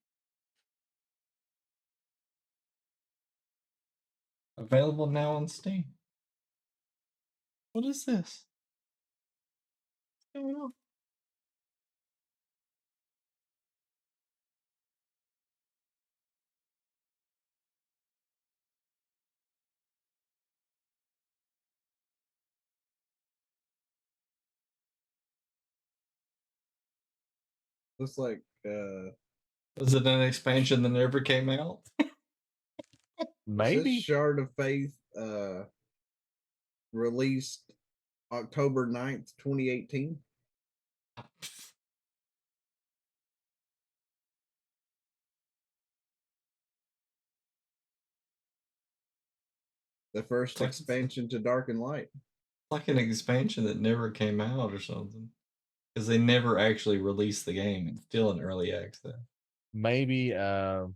Available now on Steam. What is this? What's going on? Looks like Was it an expansion that never came out? Maybe. Shard of Faith released October 9th, 2018. The first expansion to Dark and Light. Like an expansion that never came out or something. Because they never actually released the game. It's still in early access. Maybe well,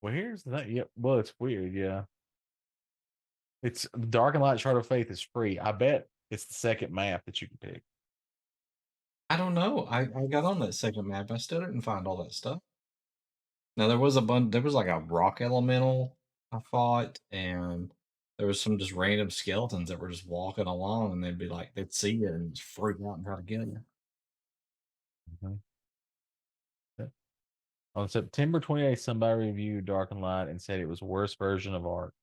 here's the thing. Yep. Well, it's weird, yeah. It's Dark and Light Shard of Faith is free. I bet it's the second map that you can pick. I don't know. I got on that second map. I still didn't find all that stuff. Now there was there was like a rock elemental I fought, and there was some just random skeletons that were just walking along, and they'd be like, they'd see you and just freak out and try to kill you. Mm-hmm. On September 28th, somebody reviewed Dark and Light and said it was the worst version of Ark.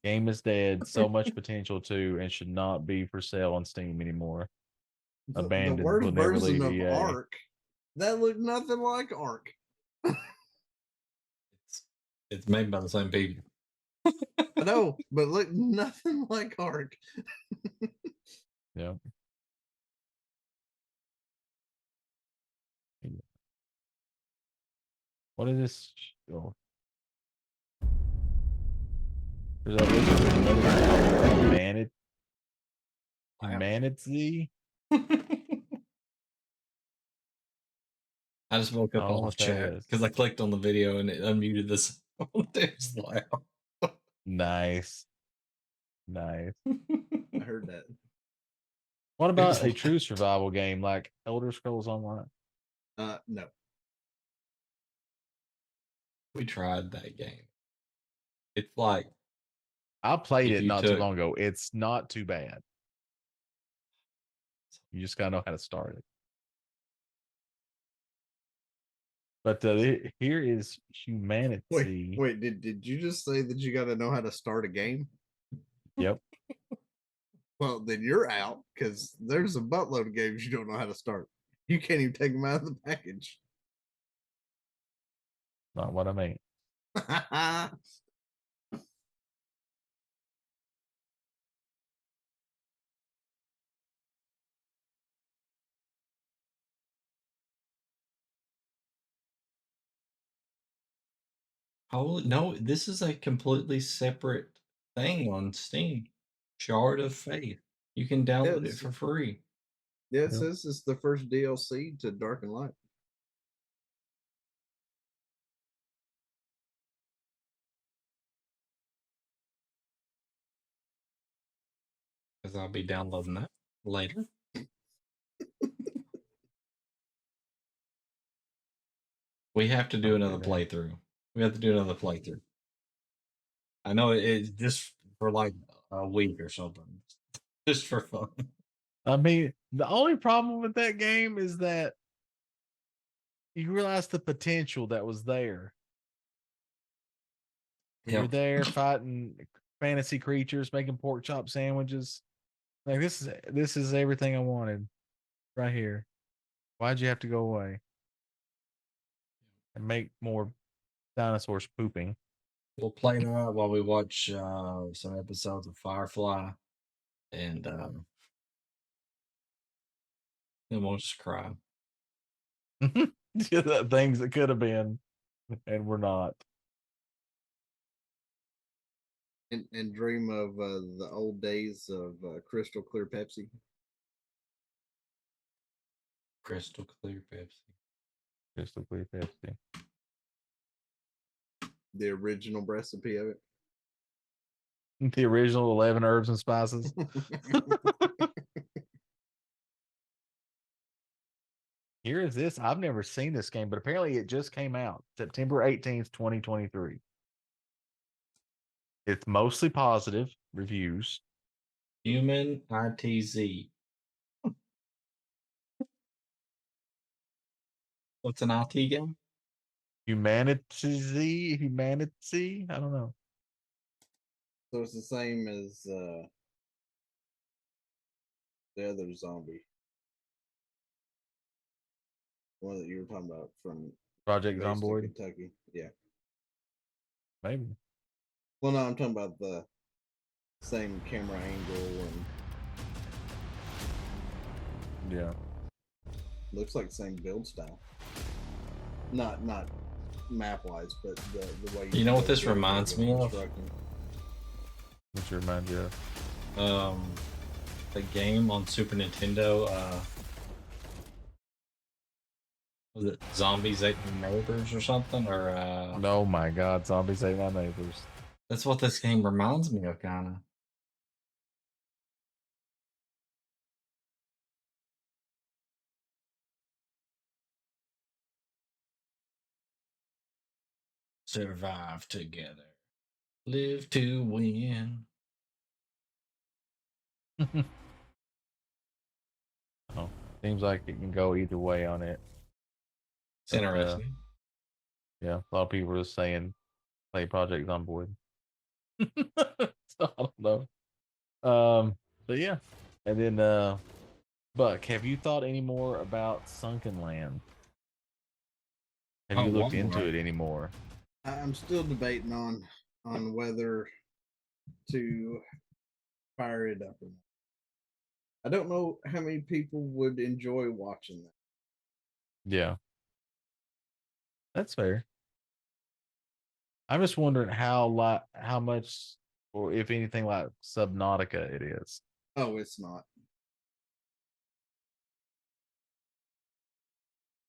Game is dead. So much potential too, and should not be for sale on Steam anymore. Abandoned. The worst Will never version leave of EA. Ark that looked nothing like Ark. It's made by the same people. I know, but look nothing like Ark. Yeah. What is this? Oh. There's another Manid. Manid. I just woke up off chat because I clicked on the video and it unmuted this. It's loud. Nice. Nice. I heard that. What about a true survival game like Elder Scrolls Online? No. We tried that game. It's like I played it not too long ago. It's not too bad. You just gotta know how to start it. But here is humanity. Wait, did you just say that you got to know how to start a game? Yep. Well, then you're out because there's a buttload of games you don't know how to start. You can't even take them out of the package. Not what I mean. Oh no, this is a completely separate thing on Steam. Shard of Faith. You can download it for free. Yeah, it says it's the first DLC to Dark and Light. Because I'll be downloading that later. We have to do another playthrough. We have to do another playthrough. I know it's just for like a week or something. Just for fun. I mean, the only problem with that game is that you realize the potential that was there. You're there fighting fantasy creatures, making pork chop sandwiches. Like this is everything I wanted right here. Why'd you have to go away and make more dinosaurs pooping? We'll play that while we watch some episodes of Firefly, and then we'll just cry. Things that could have been and were not. And dream of the old days of crystal clear Pepsi. Crystal clear Pepsi. Crystal clear Pepsi. The original recipe of it. The original 11 herbs and spices. Here is this. I've never seen this game, but apparently it just came out September 18th, 2023. It's mostly positive reviews. Human ITZ. What's an IT game? Humanity. I don't know. So it's the same as the other zombie. One that you were talking about from Project based in Zomboid. Kentucky. Yeah. Maybe. Well, no, I'm talking about the same camera angle and Yeah. looks like the same build style. Not map wise, but the way you know what this reminds me of? Which reminds you of? The game on Super Nintendo. Was it Zombies Ate My Neighbors or something? Or oh my God, Zombies Ate My Neighbors. That's what this game reminds me of, kind of. Survive together, live to win. Oh, seems like it can go either way on it. It's interesting. Yeah, a lot of people are saying play Project Zomboid. So I don't know. But yeah, and then Buck, have you thought any more about Sunken Land? Have you looked into it anymore? I'm still debating on whether to fire it up or not. I don't know how many people would enjoy watching that. Yeah, that's fair. I'm just wondering how much, or if anything, like Subnautica it is. Oh, it's not.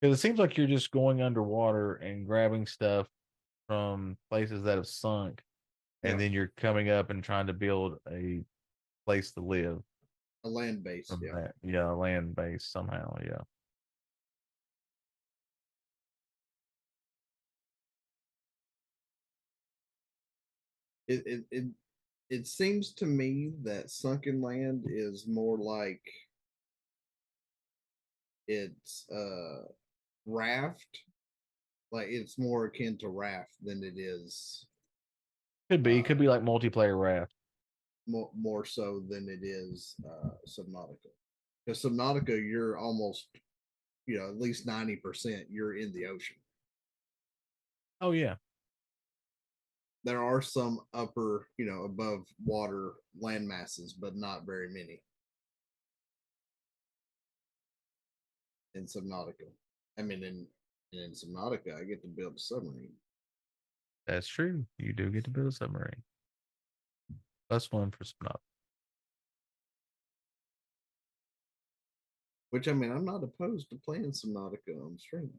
Because it seems like you're just going underwater and grabbing stuff from places that have sunk, and then you're coming up and trying to build a place to live. A land base, from yeah. that. Yeah, a land base somehow, yeah. It seems to me that Sunken Land is more like it's Raft. Like it's more akin to Raft than it is. Could be. It could be like multiplayer Raft. More so than it is Subnautica. Because Subnautica, you're almost, at least 90% you're in the ocean. Oh yeah. There are some upper, above water land masses, but not very many. In Subnautica. I mean, in Subnautica, I get to build a submarine. That's true. You do get to build a submarine. Plus one for Subnautica. Which, I mean, I'm not opposed to playing Subnautica on stream.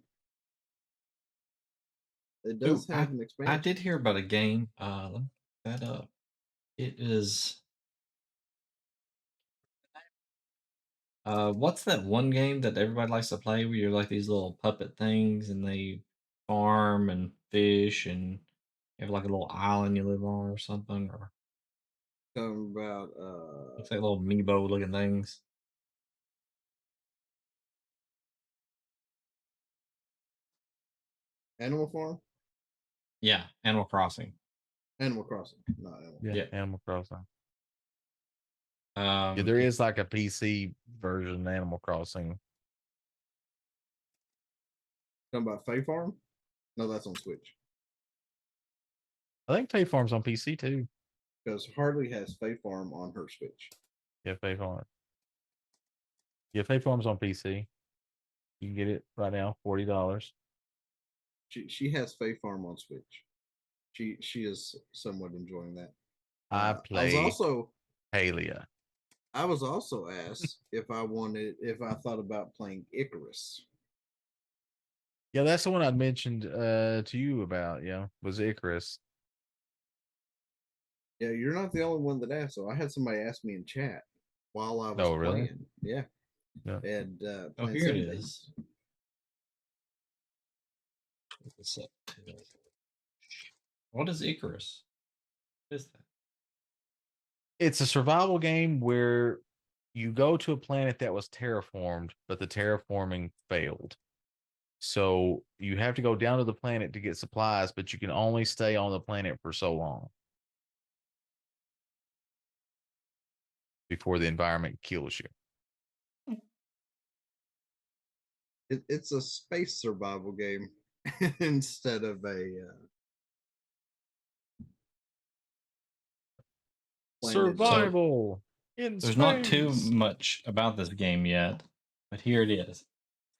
It does have an expansion. I did hear about a game. Let me look that up. It is. What's that one game that everybody likes to play where you're like these little puppet things and they farm and fish and you have like a little island you live on or something? Or talking about looks like little amiibo looking things. Animal Farm? Yeah, Animal Crossing. Animal Crossing, not Animal. Yeah, Animal Crossing. Yeah, there is like a PC version of Animal Crossing. Talking about Fae Farm? No, that's on Switch. I think Fae Farm's on PC too. Because Harley has Fae Farm on her Switch. Yeah, Fae Farm. Yeah, Fae Farm's on PC. You can get it right now, $40. She has Fae Farm on Switch. She is somewhat enjoying that. I I was play also Palia. I was also asked if I thought about playing Icarus. Yeah, that's the one I mentioned to you about. Yeah, was Icarus. Yeah, you're not the only one that asked. So I had somebody ask me in chat while I was Oh, really? playing. Yeah, Yeah. and Oh, playing here it 7 days. is. What is Icarus? What is that? It's a survival game where you go to a planet that was terraformed, but the terraforming failed. So you have to go down to the planet to get supplies, but you can only stay on the planet for so long before the environment kills you. It's a space survival game instead of a survival in There's not too space. much about this game yet, but here it is. It's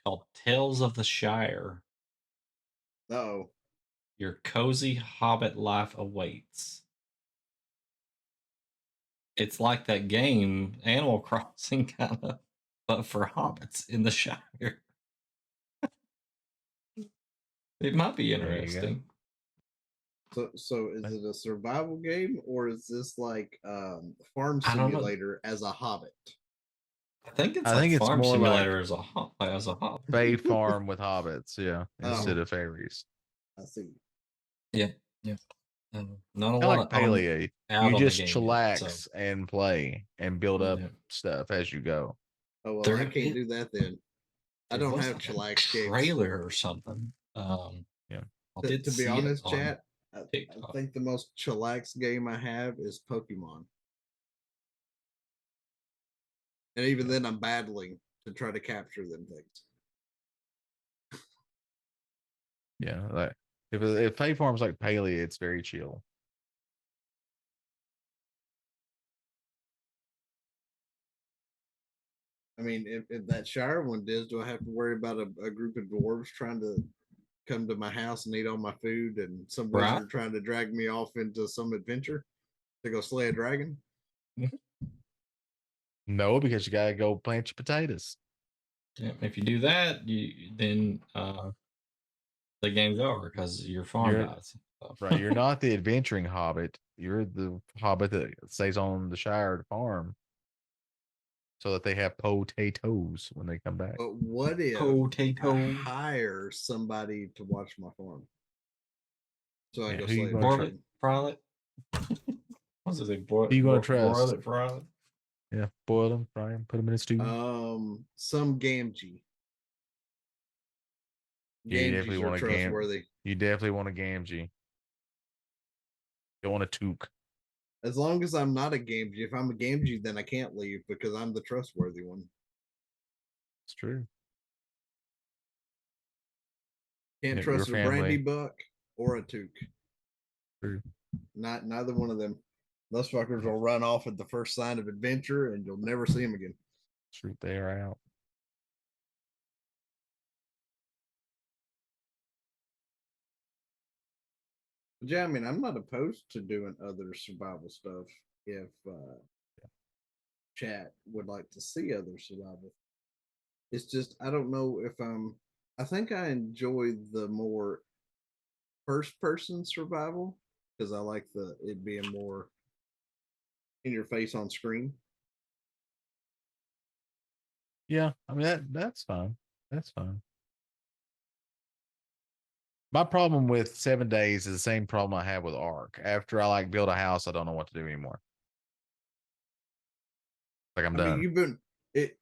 called Tales of the Shire. Oh, Your cozy hobbit life awaits. It's like that game, Animal Crossing, kind of, but for hobbits in the Shire. It might be interesting. So is it a survival game or is this like farm simulator as a hobbit? I think it's farm more simulator like as a hobbit. Fey farm with hobbits, yeah, instead Oh. of fairies. I see. Yeah. Not a I like lot Palea. out You on the just game yet, so chillax and play and build up yeah. stuff as you go. Oh well, I can't do that then. I don't was have like a chillax games. trailer or something. Yeah. To be honest, chat, I TikTok. think the most chillax game I have is Pokemon. And even then I'm battling to try to capture them things. Yeah, like if Fey farms like Palea, it's very chill. I mean, if that Shire one does, do I have to worry about a group of dwarves trying to come to my house and eat all my food and some wizard trying to drag me off into some adventure to go slay a dragon? No, because you gotta go plant your potatoes. Yeah, if you do that, then the game's over because your farm dies. So. Right, you're not the adventuring hobbit. You're the hobbit that stays on the Shire to farm, so that they have potatoes when they come back. But what if I hire somebody to watch my farm? So I go slay a dragon. Fry it. What's it say? Boil, who you gonna trust? Broil it, fry it. Yeah, boil them, fry them, put them in a stew. Some Gamgee. Yeah, you definitely want a trustworthy. You definitely want a Gamgee. You want a Took. As long as I'm not a Gamgee. If I'm a Gamgee, then I can't leave because I'm the trustworthy one. It's true. Can't trust a Brandy Buck or a Took. True. Neither one of them. Those fuckers will run off at the first sign of adventure, and you'll never see them again. True, they are out. Yeah, I mean, I'm not opposed to doing other survival stuff if chat would like to see other survival. It's just I don't know if I think I enjoy the more first person survival because I like it being more in your face on screen. Yeah, I mean that's fine. That's fine. My problem with 7 days is the same problem I have with Ark. After I build a house, I don't know what to do anymore. Like I'm done. I mean, you've been it.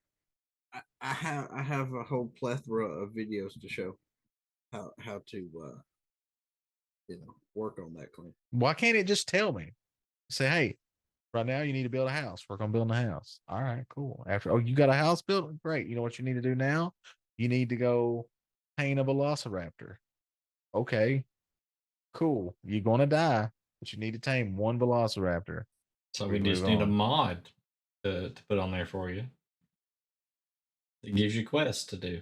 I have a whole plethora of videos to show how to work on that claim. Why can't it just tell me? Say, hey, right now you need to build a house. Work on building a house. All right, cool. After you got a house built, great. You know what you need to do now? You need to go paint a velociraptor. Okay, cool. You're gonna die, but you need to tame one velociraptor. So we just need a mod to put on there for you. It gives you quests to do,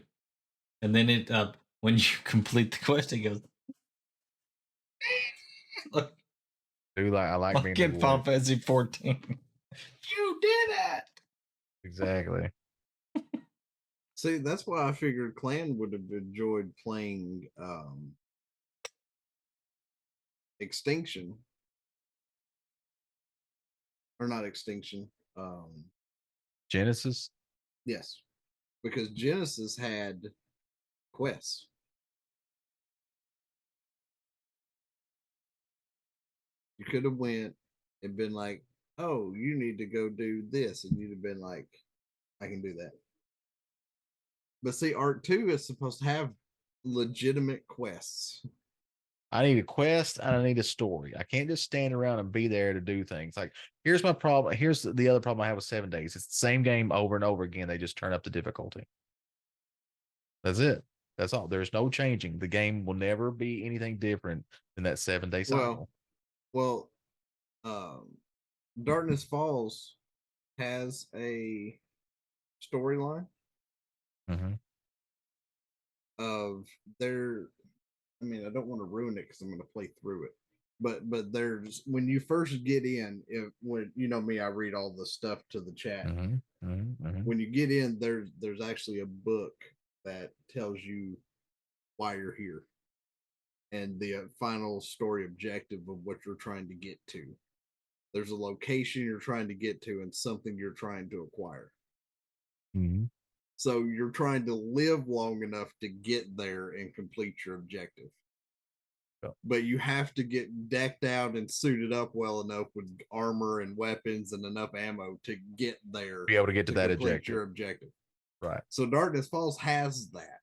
and then it when you complete the quest, it goes. Look, Dude, I like being fucking the Final boy. Fantasy 14. You did it. Exactly. See, that's why I figured Clan would have enjoyed playing Extinction. Or not Extinction. Genesis? Yes. Because Genesis had quests. You could have went and been like, oh, you need to go do this. And you'd have been like, I can do that. But see, Arc 2 is supposed to have legitimate quests. I need a quest and I need a story. I can't just stand around and be there to do things. Like, here's my problem. Here's the other problem I have with 7 Days. It's the same game over and over again. They just turn up the difficulty. That's it. That's all. There's no changing. The game will never be anything different than that 7-day cycle. Well, Darkness Falls has a storyline of their. I mean, I don't want to ruin it because I'm going to play through it. But there's when you first get in, when you know me, I read all the stuff to the chat. When you get in, there's actually a book that tells you why you're here and the final story objective of what you're trying to get to. There's a location you're trying to get to and something you're trying to acquire. So you're trying to live long enough to get there and complete your objective. But you have to get decked out and suited up well enough with armor and weapons and enough ammo to get there. Be able to get to that your objective. Right. So Darkness Falls has that.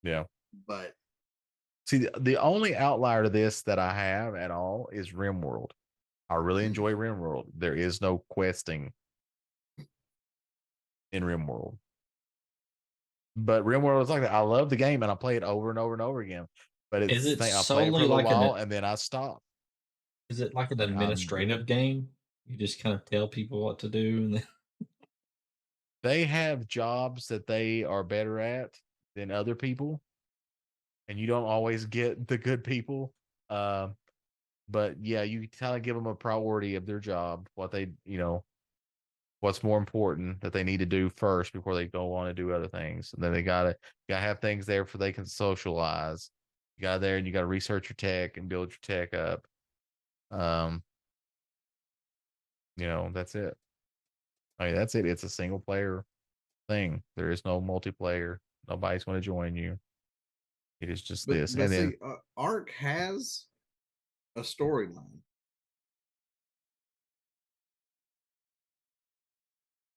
Yeah. But see, the only outlier to this that I have at all is RimWorld. I really enjoy RimWorld. There is no questing in RimWorld. But RimWorld is like that. I love the game and I play it over and over and over again. But it's is it I play it for a little while and then I stop. Is it like an administrative game? You just kind of tell people what to do, and then they have jobs that they are better at than other people, and you don't always get the good people. But yeah, you kind of give them a priority of their job, what they, what's more important that they need to do first before they go on and do other things. And then they gotta have things there for they can socialize. You got there and you got to research your tech and build your tech up. That's it. I mean, that's it. It's a single player thing. There is no multiplayer. Nobody's going to join you. It is just this. But and see, then Ark has a storyline.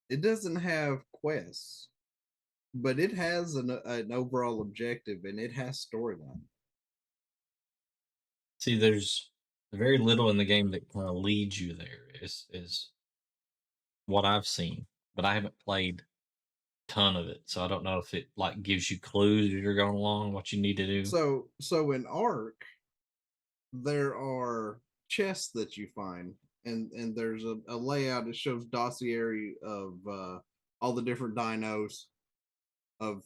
It doesn't have quests, but it has an overall objective and it has storyline. See, there's very little in the game that kind of leads you there. Is what I've seen, but I haven't played a ton of it, so I don't know if it like gives you clues as you're going along what you need to do. So in Ark, there are chests that you find, and there's a layout that shows dossier of all the different dinos of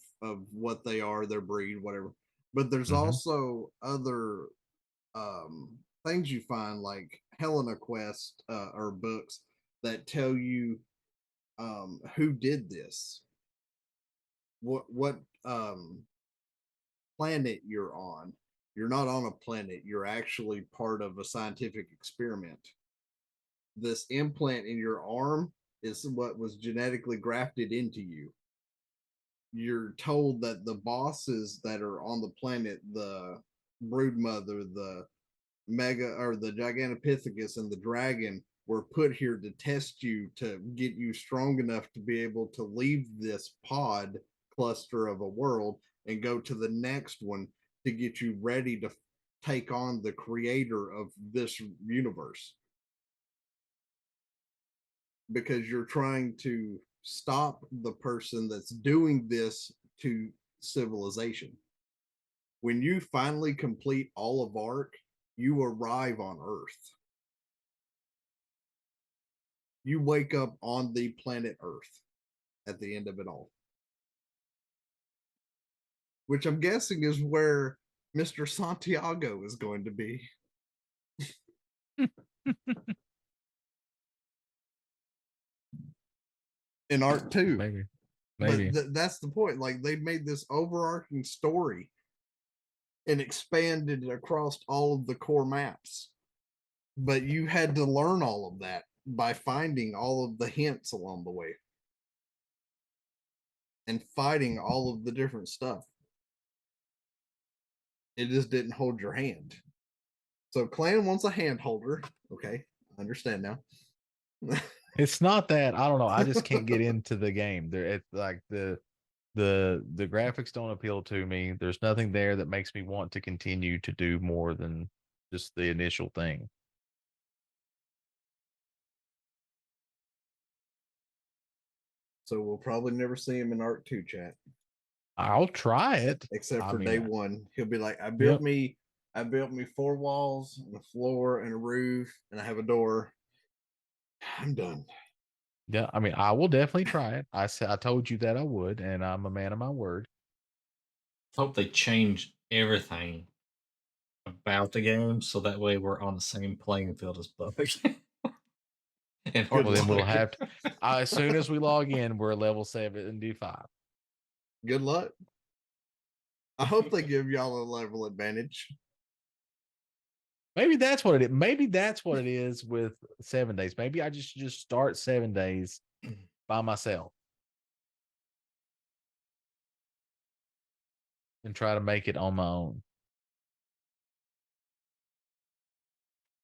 what they are, their breed, whatever. But there's also other things you find like Helena quest or books that tell you who did this, what planet you're on. You're not on a planet, you're actually part of a scientific experiment. This implant in your arm is what was genetically grafted into you. You're told that the bosses that are on the planet, the brood mother, the mega or the gigantopithecus and the dragon, were put here to test you, to get you strong enough to be able to leave this pod cluster of a world and go to the next one to get you ready to take on the creator of this universe, because you're trying to stop the person that's doing this to civilization. When you finally complete all of Ark, you arrive on Earth. You wake up on the planet Earth at the end of it all, which I'm guessing is where Mr. Santiago is going to be. In Arc 2. Maybe. But that's the point. Like, they made this overarching story and expanded it across all of the core maps. But you had to learn all of that by finding all of the hints along the way and fighting all of the different stuff. It just didn't hold your hand. So Clan wants a hand holder. Okay, I understand now. It's not that, I don't know. I just can't get into the game. It's like the graphics don't appeal to me. There's nothing there that makes me want to continue to do more than just the initial thing. So we'll probably never see him in Arc 2 chat. I'll try it. Except for day one. He'll be like, I built me 4 walls and a floor and a roof, and I have a door. I'm done. Yeah, I mean, I will definitely try it. I told you that I would, and I'm a man of my word. Hope they change everything about the game so that way we're on the same playing field as public. And well, then we'll have to. As soon as we log in, we're level 75. Good luck. I hope they give y'all a level advantage. Maybe that's what it is. Maybe that's what it is with 7 days. Maybe I just start 7 days by myself and try to make it on my own.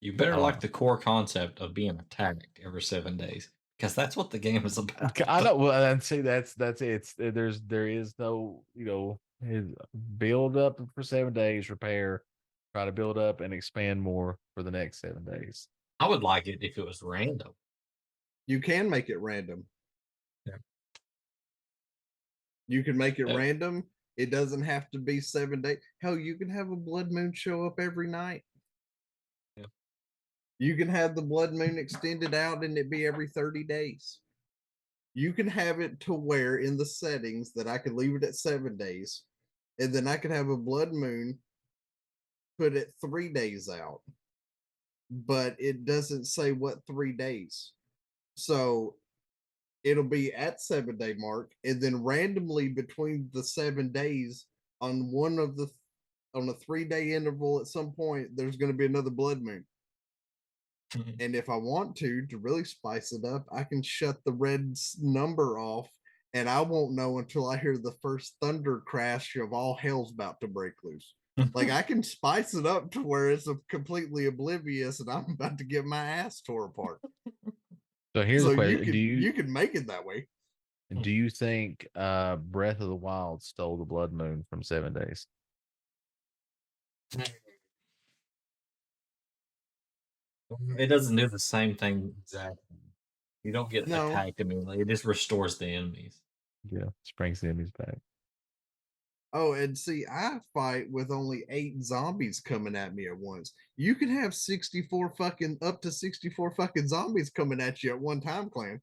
You better like the core concept of being attacked every 7 days, because that's what the game is about. I know. Well, and see, that's it. There is no, build up for 7 days, repair, try to build up and expand more for the next 7 days. I would like it if it was random. You can make it random. Yeah. You can make it random. It doesn't have to be 7 days. Hell, you can have a blood moon show up every night. Yeah. You can have the blood moon extended out and it be every 30 days. You can have it to where in the settings that I could leave it at 7 days, and then I could have a blood moon put it 3 days out, but it doesn't say what 3 days. So it'll be at 7 day mark, and then randomly between the 7 days on a 3 day interval at some point, there's going to be another blood moon. Mm-hmm. And if I want to really spice it up, I can shut the red number off, and I won't know until I hear the first thunder crash of all hell's about to break loose. Like, I can spice it up to where it's completely oblivious and I'm about to get my ass tore apart. So here's the question: you can make it that way. Do you think Breath of the Wild stole the blood moon from 7 days? It doesn't do the same thing exactly. You don't get attacked immediately. It just restores the enemies. Yeah, brings the enemies back. Oh, and see, I fight with only 8 zombies coming at me at once. You can have up to 64 fucking zombies coming at you at one time, Clan.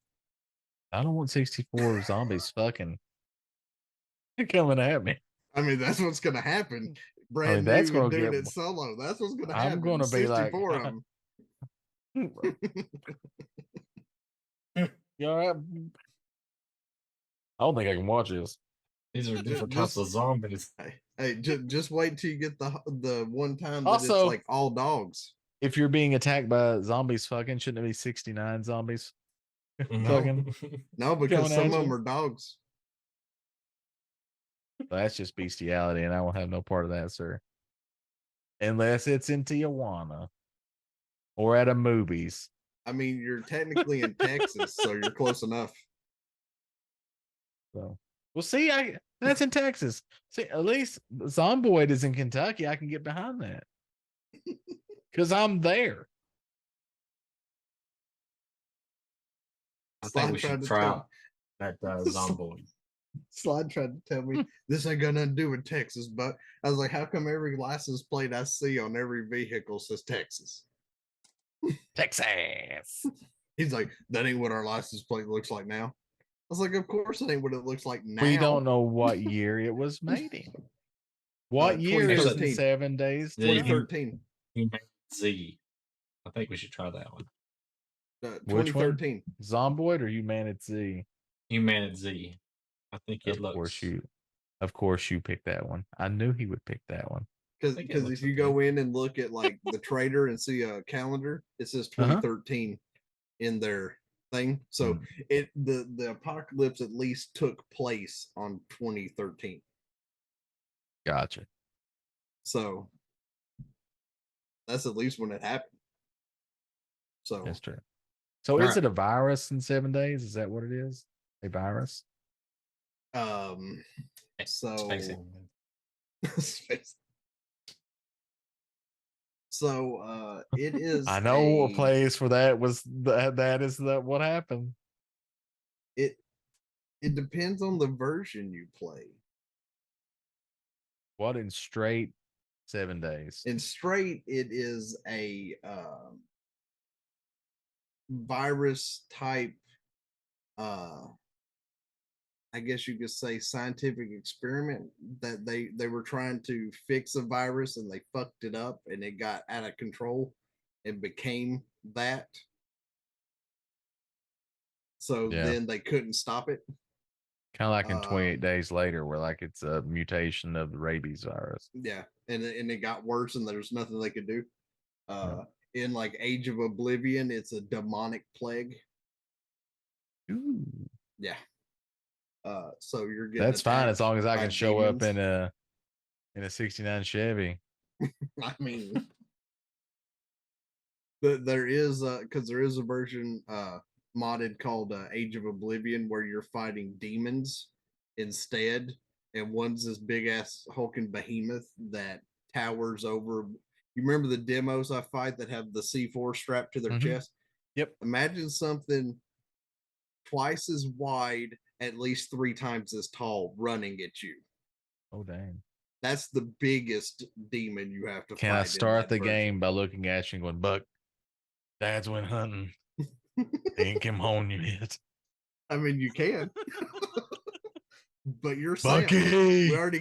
I don't want 64 zombies fucking coming at me. I mean, that's what's gonna happen. Brand new and doing it solo. That's what's gonna happen. I'm gonna be like, of them. You all right? I don't think I can watch this. These are different types of zombies. Hey, just wait till you get the one time that also, it's like all dogs. If you're being attacked by zombies fucking, shouldn't it be 69 zombies? No, because some of them are dogs. That's just bestiality, and I won't have no part of that, sir. Unless it's in Tijuana or at a movies. I mean, you're technically in Texas, so you're close enough. So, well, see, that's in Texas. See, at least Zomboid is in Kentucky. I can get behind that because I'm there. I think we should try out that Zomboid. Slide tried to tell me this ain't got nothing to do with Texas, but I was like, how come every license plate I see on every vehicle says Texas? Texas. He's like, that ain't what our license plate looks like now. I was like, of course it ain't what it looks like now. We don't know what year it was made in. What year is in 7 days? 2013. Z. I think we should try that one. 2013. Zomboid or Humanity Z? Humanity Z. I think it looks. Of course you picked that one. I knew he would pick that one. Because if you go in and look at like the trader and see a calendar, it says 2013 in their thing. So the apocalypse at least took place on 2013. Gotcha. So that's at least when it happened. So that's true. So is it a virus in 7 days? Is that what it is? A virus? So So it is. I know a place where that was that is what happened. It depends on the version you play. What in straight 7 days? In straight, it is a virus type. I guess you could say scientific experiment that they were trying to fix a virus and they fucked it up and it got out of control and became that. So then they couldn't stop it. Kind of like in 28 Days Later, where like it's a mutation of the rabies virus. Yeah, and it got worse and there's nothing they could do. In like Age of Oblivion, it's a demonic plague. Ooh. Yeah. So you're getting that's fine as long as I can show up in a 69 Chevy. I mean, there is because there is a version modded called Age of Oblivion where you're fighting demons instead, and one's this big ass hulking behemoth that towers over. You remember the demos I fight that have the C4 strapped to their chest? Yep. Imagine something twice as wide, at least 3 times as tall, running at you. Oh dang! That's the biggest demon you have to fight. Can I start the game by looking at you and going, "Buck, Dad's went hunting. They ain't come home yet." I mean, you can. But you're Bucky! saying we already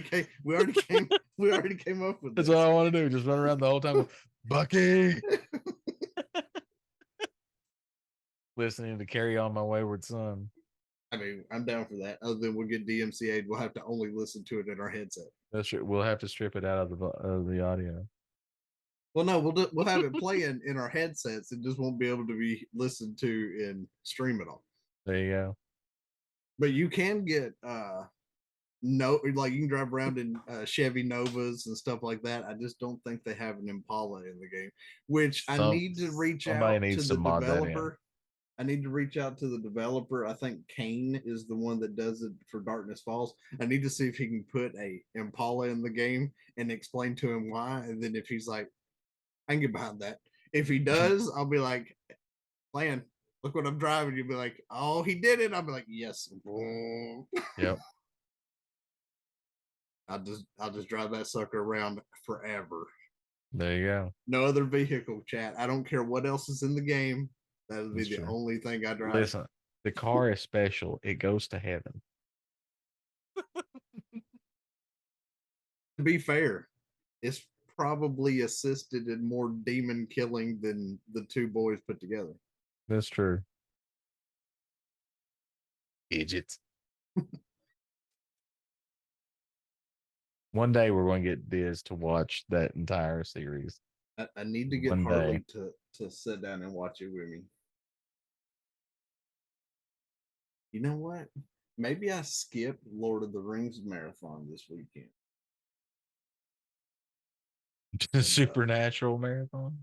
came up with That's this. what I want to do. Just run around the whole time with Bucky. Listening to Carry On My Wayward Son. I mean, I'm down for that. Other than we'll get DMCA'd, we'll have to only listen to it in our headset. That's true. We'll have to strip it out of the audio. Well, no, we'll have it playing in our headsets. It just won't be able to be listened to in stream at all. There you go. But you can get like you can drive around in Chevy Novas and stuff like that. I just don't think they have an Impala in the game, which I need to reach out to the developer. I need to reach out to the developer. I think Kane is the one that does it for Darkness Falls. I need to see if he can put a Impala in the game and explain to him why. And then if he's like, I can get behind that. If he does, I'll be like, "Plan, look what I'm driving." You'll be like, "Oh, he did it." I'll be like, "Yes." Yep. I'll just drive that sucker around forever. There you go. No other vehicle, chat. I don't care what else is in the game. That would be the only thing I drive. Listen, the car is special. It goes to heaven. To be fair, it's probably assisted in more demon killing than the 2 boys put together. That's true. Idiots. One day we're going to get Diz to watch that entire series. I need to get Harley to sit down and watch it with me. You know what? Maybe I skip Lord of the Rings marathon this weekend. Supernatural marathon?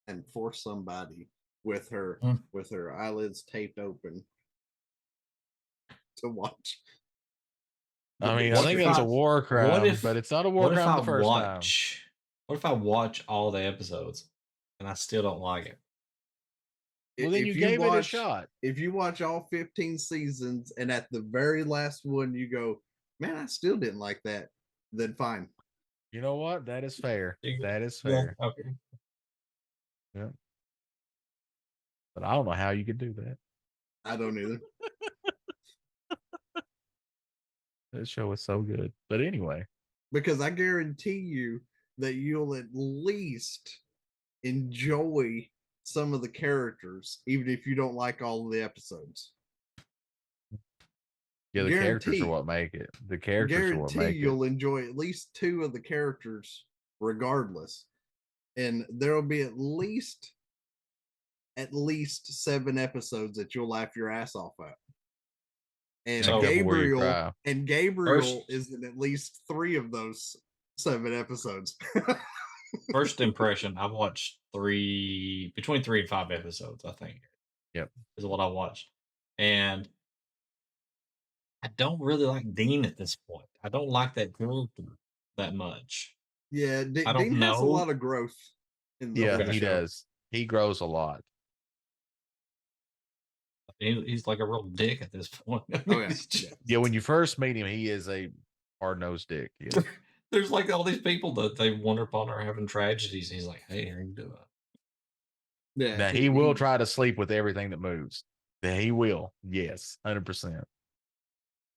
And force somebody with her eyelids taped open to watch. I mean, I think that's a war crime, but it's not a war crime the first time. What if I watch all the episodes and I still don't like it? Well, then you gave it a shot. If you watch all 15 seasons and at the very last one you go, "Man, I still didn't like that," then fine. You know what? That is fair. That is fair. Yeah, okay. Yeah. But I don't know how you could do that. I don't either. That show is so good. But anyway. Because I guarantee you that you'll at least enjoy some of the characters, even if you don't like all of the episodes. Yeah, the characters are what make it. The characters are what make it. You'll enjoy at least 2 of the characters regardless. And there'll be at least 7 episodes that you'll laugh your ass off at. And Gabriel is in at least 3 of those 7 episodes. First impression, I've watched between 3 and 5 episodes, I think. Yep. Is what I watched. And I don't really like Dean at this point. I don't like that character that much. Yeah, Dean has a lot of growth. He does. He grows a lot. He's like a real dick at this point. Oh, yeah, when you first meet him, he is a hard-nosed dick. Yeah. There's like all these people that they wonder upon are having tragedies. He's like, hey, how you doing? Yeah. Now, he will try to sleep with everything that moves. Yeah, he will. Yes, 100%.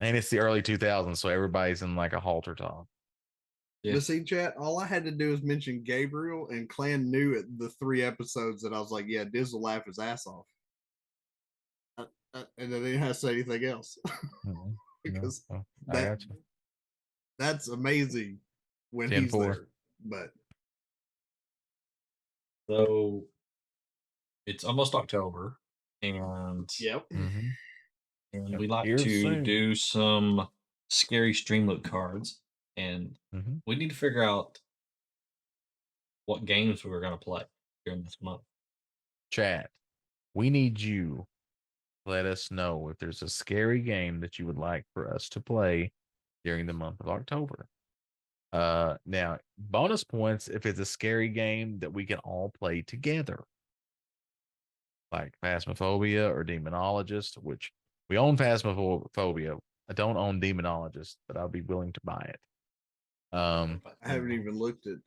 And it's the early 2000s, so everybody's in like a halter top. Yeah. But see, chat, all I had to do is mention Gabriel, and Clan knew it the 3 episodes that I was like, yeah, Diz will laugh his ass off. And then they didn't have to say anything else. Because that's amazing when he's there. But so it's almost October, and and we like to do some scary Streamlit cards, and we need to figure out what games we're going to play during this month. Chat, we need you. Let us know if there's a scary game that you would like for us to play during the month of October. Now, bonus points if it's a scary game that we can all play together, like Phasmophobia or Demonologist, which we own Phasmophobia. I don't own Demonologist, but I'll be willing to buy it. I haven't even looked at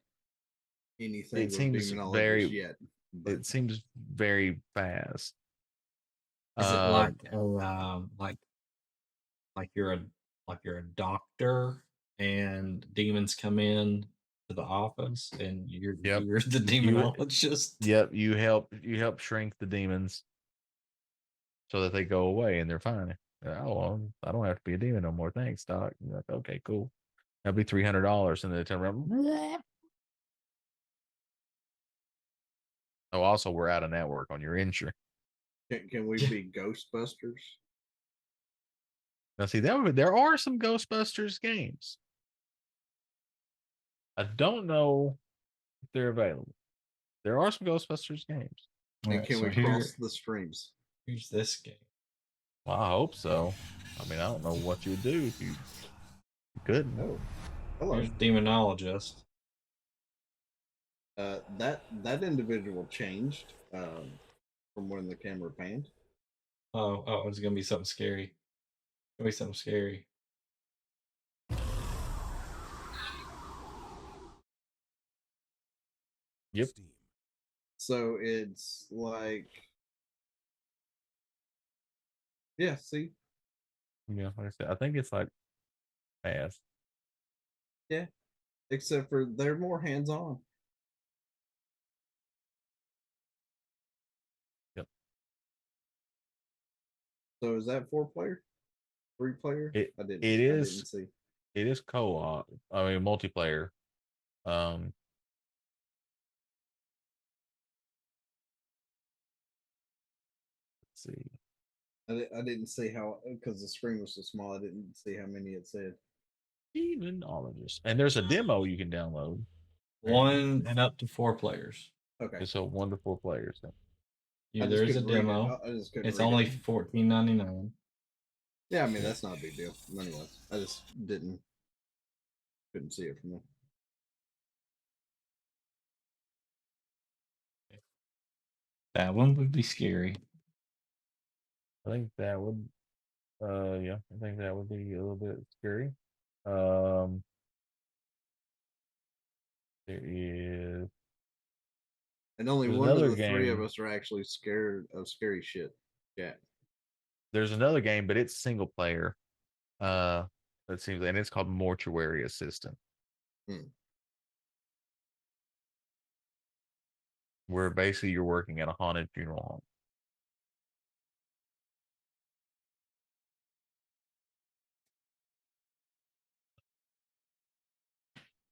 anything. It seems very yet. But it seems very fast. Is it like you're a doctor and demons come in to the office and you're the demonologist? You help shrink the demons so that they go away and they're fine. Oh, well, I don't have to be a demon no more. Thanks, Doc. You're like, okay, cool. That'll be $300, and they turn around. Oh, also, we're out of network on your insurance. Can we be Ghostbusters? Now, see, there are some Ghostbusters games. I don't know if they're available. There are some Ghostbusters games. And can we cross the streams? Here's this game. Well, I hope so. I mean, I don't know what you would do if you couldn't. Oh, hello. Here's Demonologist. That individual changed from when the camera panned. Oh, it's gonna be something scary. It's gonna be something scary. Yep. So it's like, yeah. See. Yeah, like I said, I think it's like fast. Yeah, except for they're more hands-on. Yep. So is that 4-player, 3-player? I didn't see. It is co-op. I mean, multiplayer. Let's see. I didn't see how, because the screen was so small. I didn't see how many it said. Demonologist, and there's a demo you can download. 1 and up to 4 players. Okay. So 1 to 4 players. Yeah, there's a demo. It's only $14.99. Yeah, I mean that's not a big deal. Nonetheless, I just couldn't see it from there. That one would be scary. I think that would, I think that would be a little bit scary. There is, and only one of the 3 of us are actually scared of scary shit. Yeah. There's another game, but it's single player. It seems, and it's called Mortuary Assistant. where basically you're working at a haunted funeral home.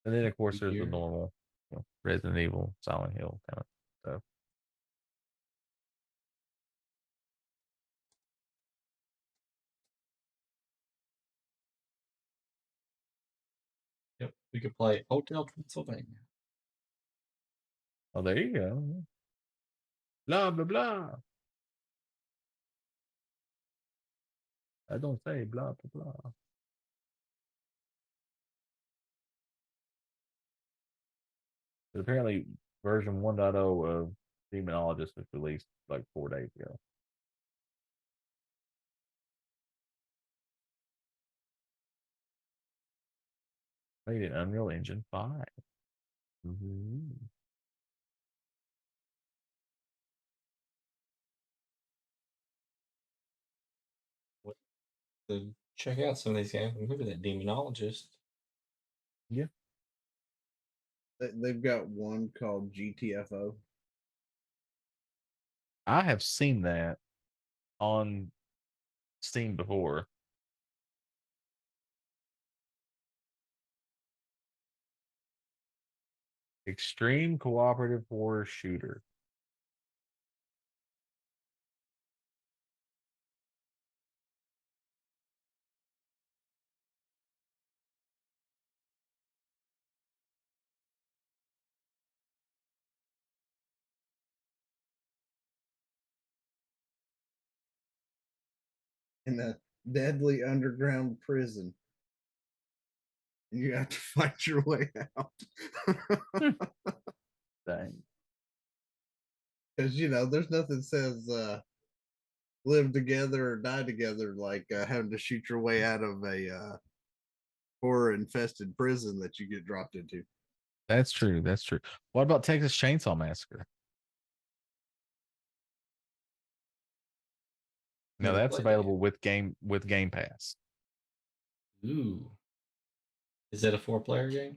And then, of course, there's the normal, Resident Evil, Silent Hill kind of stuff. Yep, we could play Hotel Transylvania. Oh, there you go. Blah, blah, blah. I don't say blah, blah, blah. But apparently, version 1.0 of Demonologist was released like 4 days ago. Made in Unreal Engine 5. Mm-hmm. To check out some of these games. Maybe that Demonologist. Yeah. They've got one called GTFO. I have seen that on Steam before. Extreme cooperative horror shooter. In a deadly underground prison. And you have to fight your way out. Dang. Because, there's nothing says live together or die together like having to shoot your way out of a horror infested prison that you get dropped into. That's true. That's true. What about Texas Chainsaw Massacre? No, Never that's played that available with Game Pass. Ooh. Is that a 4-player game?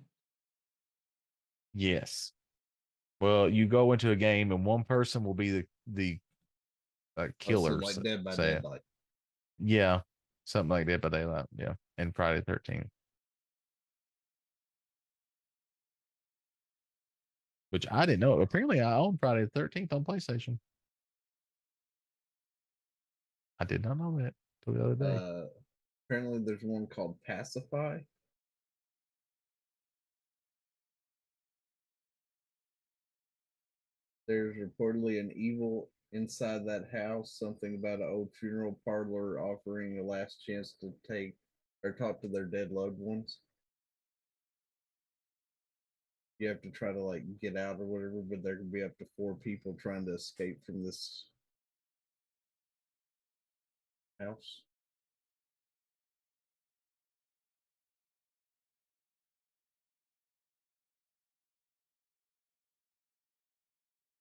Yes. Well, you go into a game and one person will be the killer. So like Dead by say Daylight. Yeah, something like Dead by Daylight. Yeah, and Friday the 13th. Which I didn't know. Apparently, I own Friday the 13th on PlayStation. I did not know that till the other day. Apparently, there's one called Pacify. There's reportedly an evil inside that house. Something about an old funeral parlor offering a last chance to take or talk to their dead loved ones. You have to try to like get out or whatever, but there can be up to 4 people trying to escape from this house.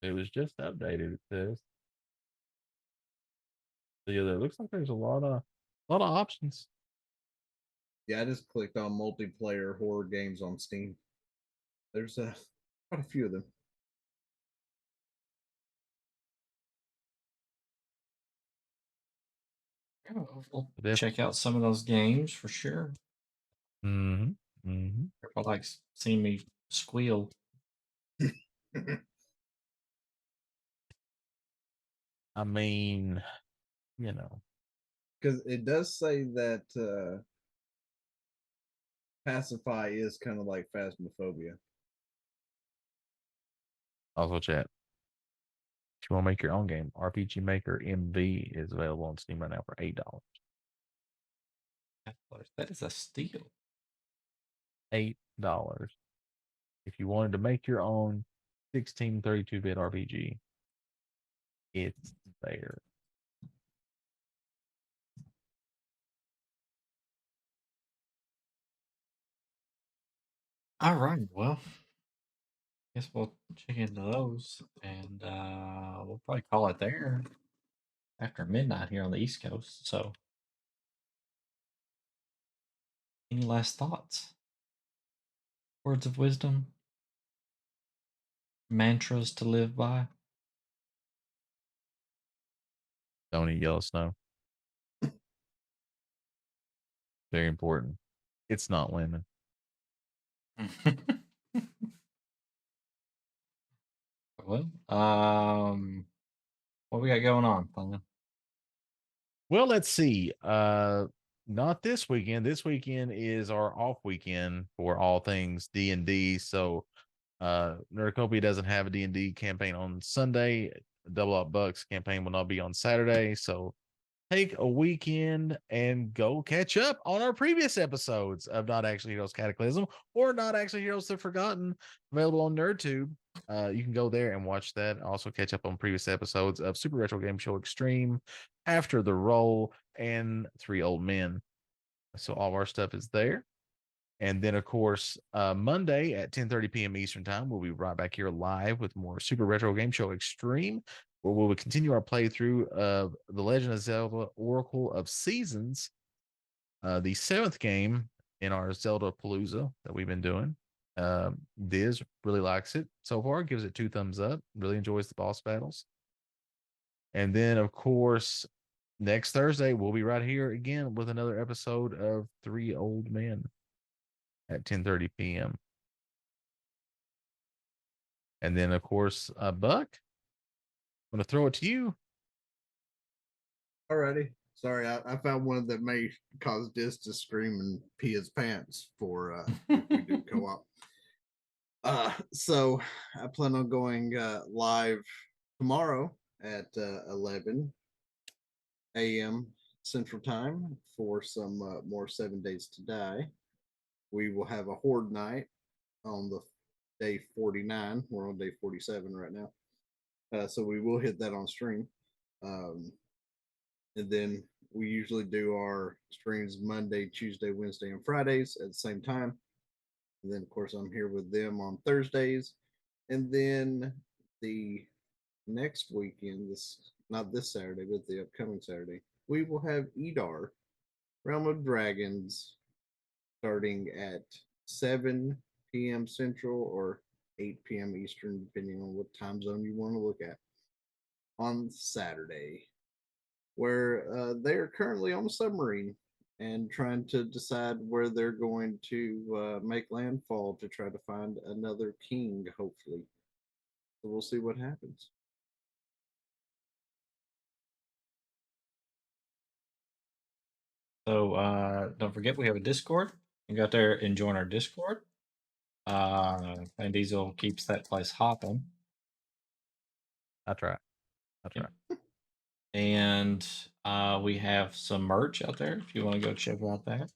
It was just updated. It says. So yeah, it looks like there's a lot of options. Yeah, I just clicked on multiplayer horror games on Steam. There's quite a few of them. We'll check out some of those games for sure. Mm-hmm. Mm-hmm. Everybody likes seeing me squeal. I mean, because it does say that Pacify is kind of like Phasmophobia. Also, chat. If you want to make your own game, RPG Maker MV is available on Steam right now for $8. That is a steal. $8. If you wanted to make your own 1632-bit RPG, it's there. All right. Well, guess we'll check into those and we'll probably call it there after midnight here on the East Coast. So, any last thoughts? Words of wisdom? mantras to live by. Don't eat yellow snow. Very important. It's not lemon. Well, what we got going on, Colin? Well, let's see. Not this weekend. This weekend is our off weekend for all things D&D. So Nerdcopia doesn't have a D&D campaign on Sunday. Double Up Bucks campaign will not be on Saturday. So take a weekend and go catch up on our previous episodes of Not Actually Heroes Cataclysm or Not Actually Heroes the Forgotten, available on NerdTube. You can go there and watch that. Also catch up on previous episodes of Super Retro Game Show Extreme, After the Roll, and Three Old Men. So all of our stuff is there. And then, of course, Monday at 10:30 p.m. Eastern Time, we'll be right back here live with more Super Retro Game Show Extreme, where we will continue our playthrough of The Legend of Zelda Oracle of Seasons, the 7th game in our Zelda Palooza that we've been doing. Diz really likes it so far, gives it 2 thumbs up, really enjoys the boss battles. And then, of course, next Thursday, we'll be right here again with another episode of Three Old Men at 10:30 p.m. And then, of course, Buck, I'm going to throw it to you. Alrighty. Sorry, I found one that may cause Diz to scream and pee his pants for if we do co-op. So I plan on going live tomorrow at 11 a.m. Central Time for some more 7 Days to Die. We will have a Horde night on the day 49. We're on day 47 right now. So we will hit that on stream. And then we usually do our streams Monday, Tuesday, Wednesday, and Fridays at the same time. And then, of course, I'm here with them on Thursdays. And then the next weekend, not this Saturday, but the upcoming Saturday, we will have Edar, Realm of Dragons, starting at 7 p.m. Central or 8 p.m. Eastern, depending on what time zone you want to look at, on Saturday, where they are currently on a submarine and trying to decide where they're going to make landfall to try to find another king, hopefully. So we'll see what happens. So don't forget we have a Discord. You go out there and join our Discord. And Diesel keeps that place hopping. That's right. And we have some merch out there if you want to go check out that.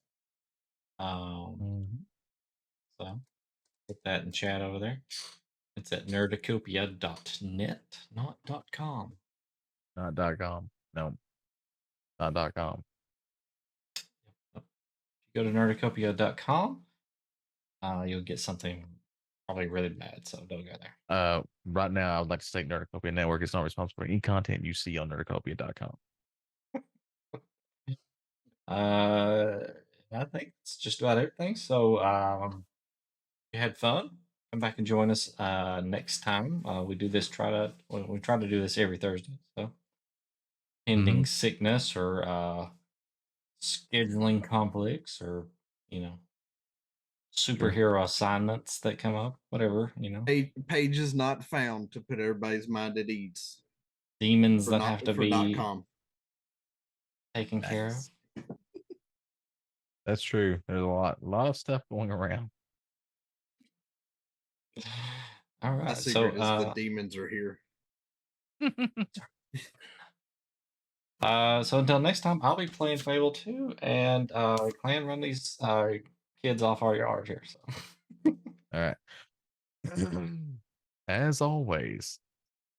So put that in chat over there. It's at nerdacopia.net, not .com. Not .com. No. Not .com. If you go to nerdacopia.com, you'll get something probably really bad, so don't go there. Right now, I would like to state Nerdacopia Network is not responsible for any content you see on nerdacopia.com. I think it's just about everything. So you had fun. Come back and join us next time. We do this. We try to do this every Thursday. So pending sickness or scheduling conflicts or superhero assignments that come up, whatever. Pages not found to put everybody's mind at ease. Demons that have to be .com. taken care of. That's true. There's a lot of stuff going around. All right. My secret is the demons are here. So until next time, I'll be playing Fable 2 and Clan run these kids off our yard here. So all right. As always.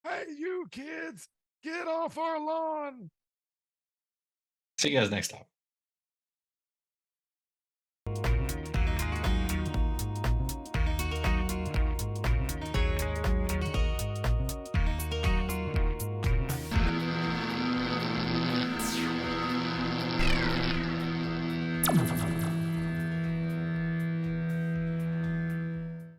Hey, you kids, get off our lawn. See you guys next time.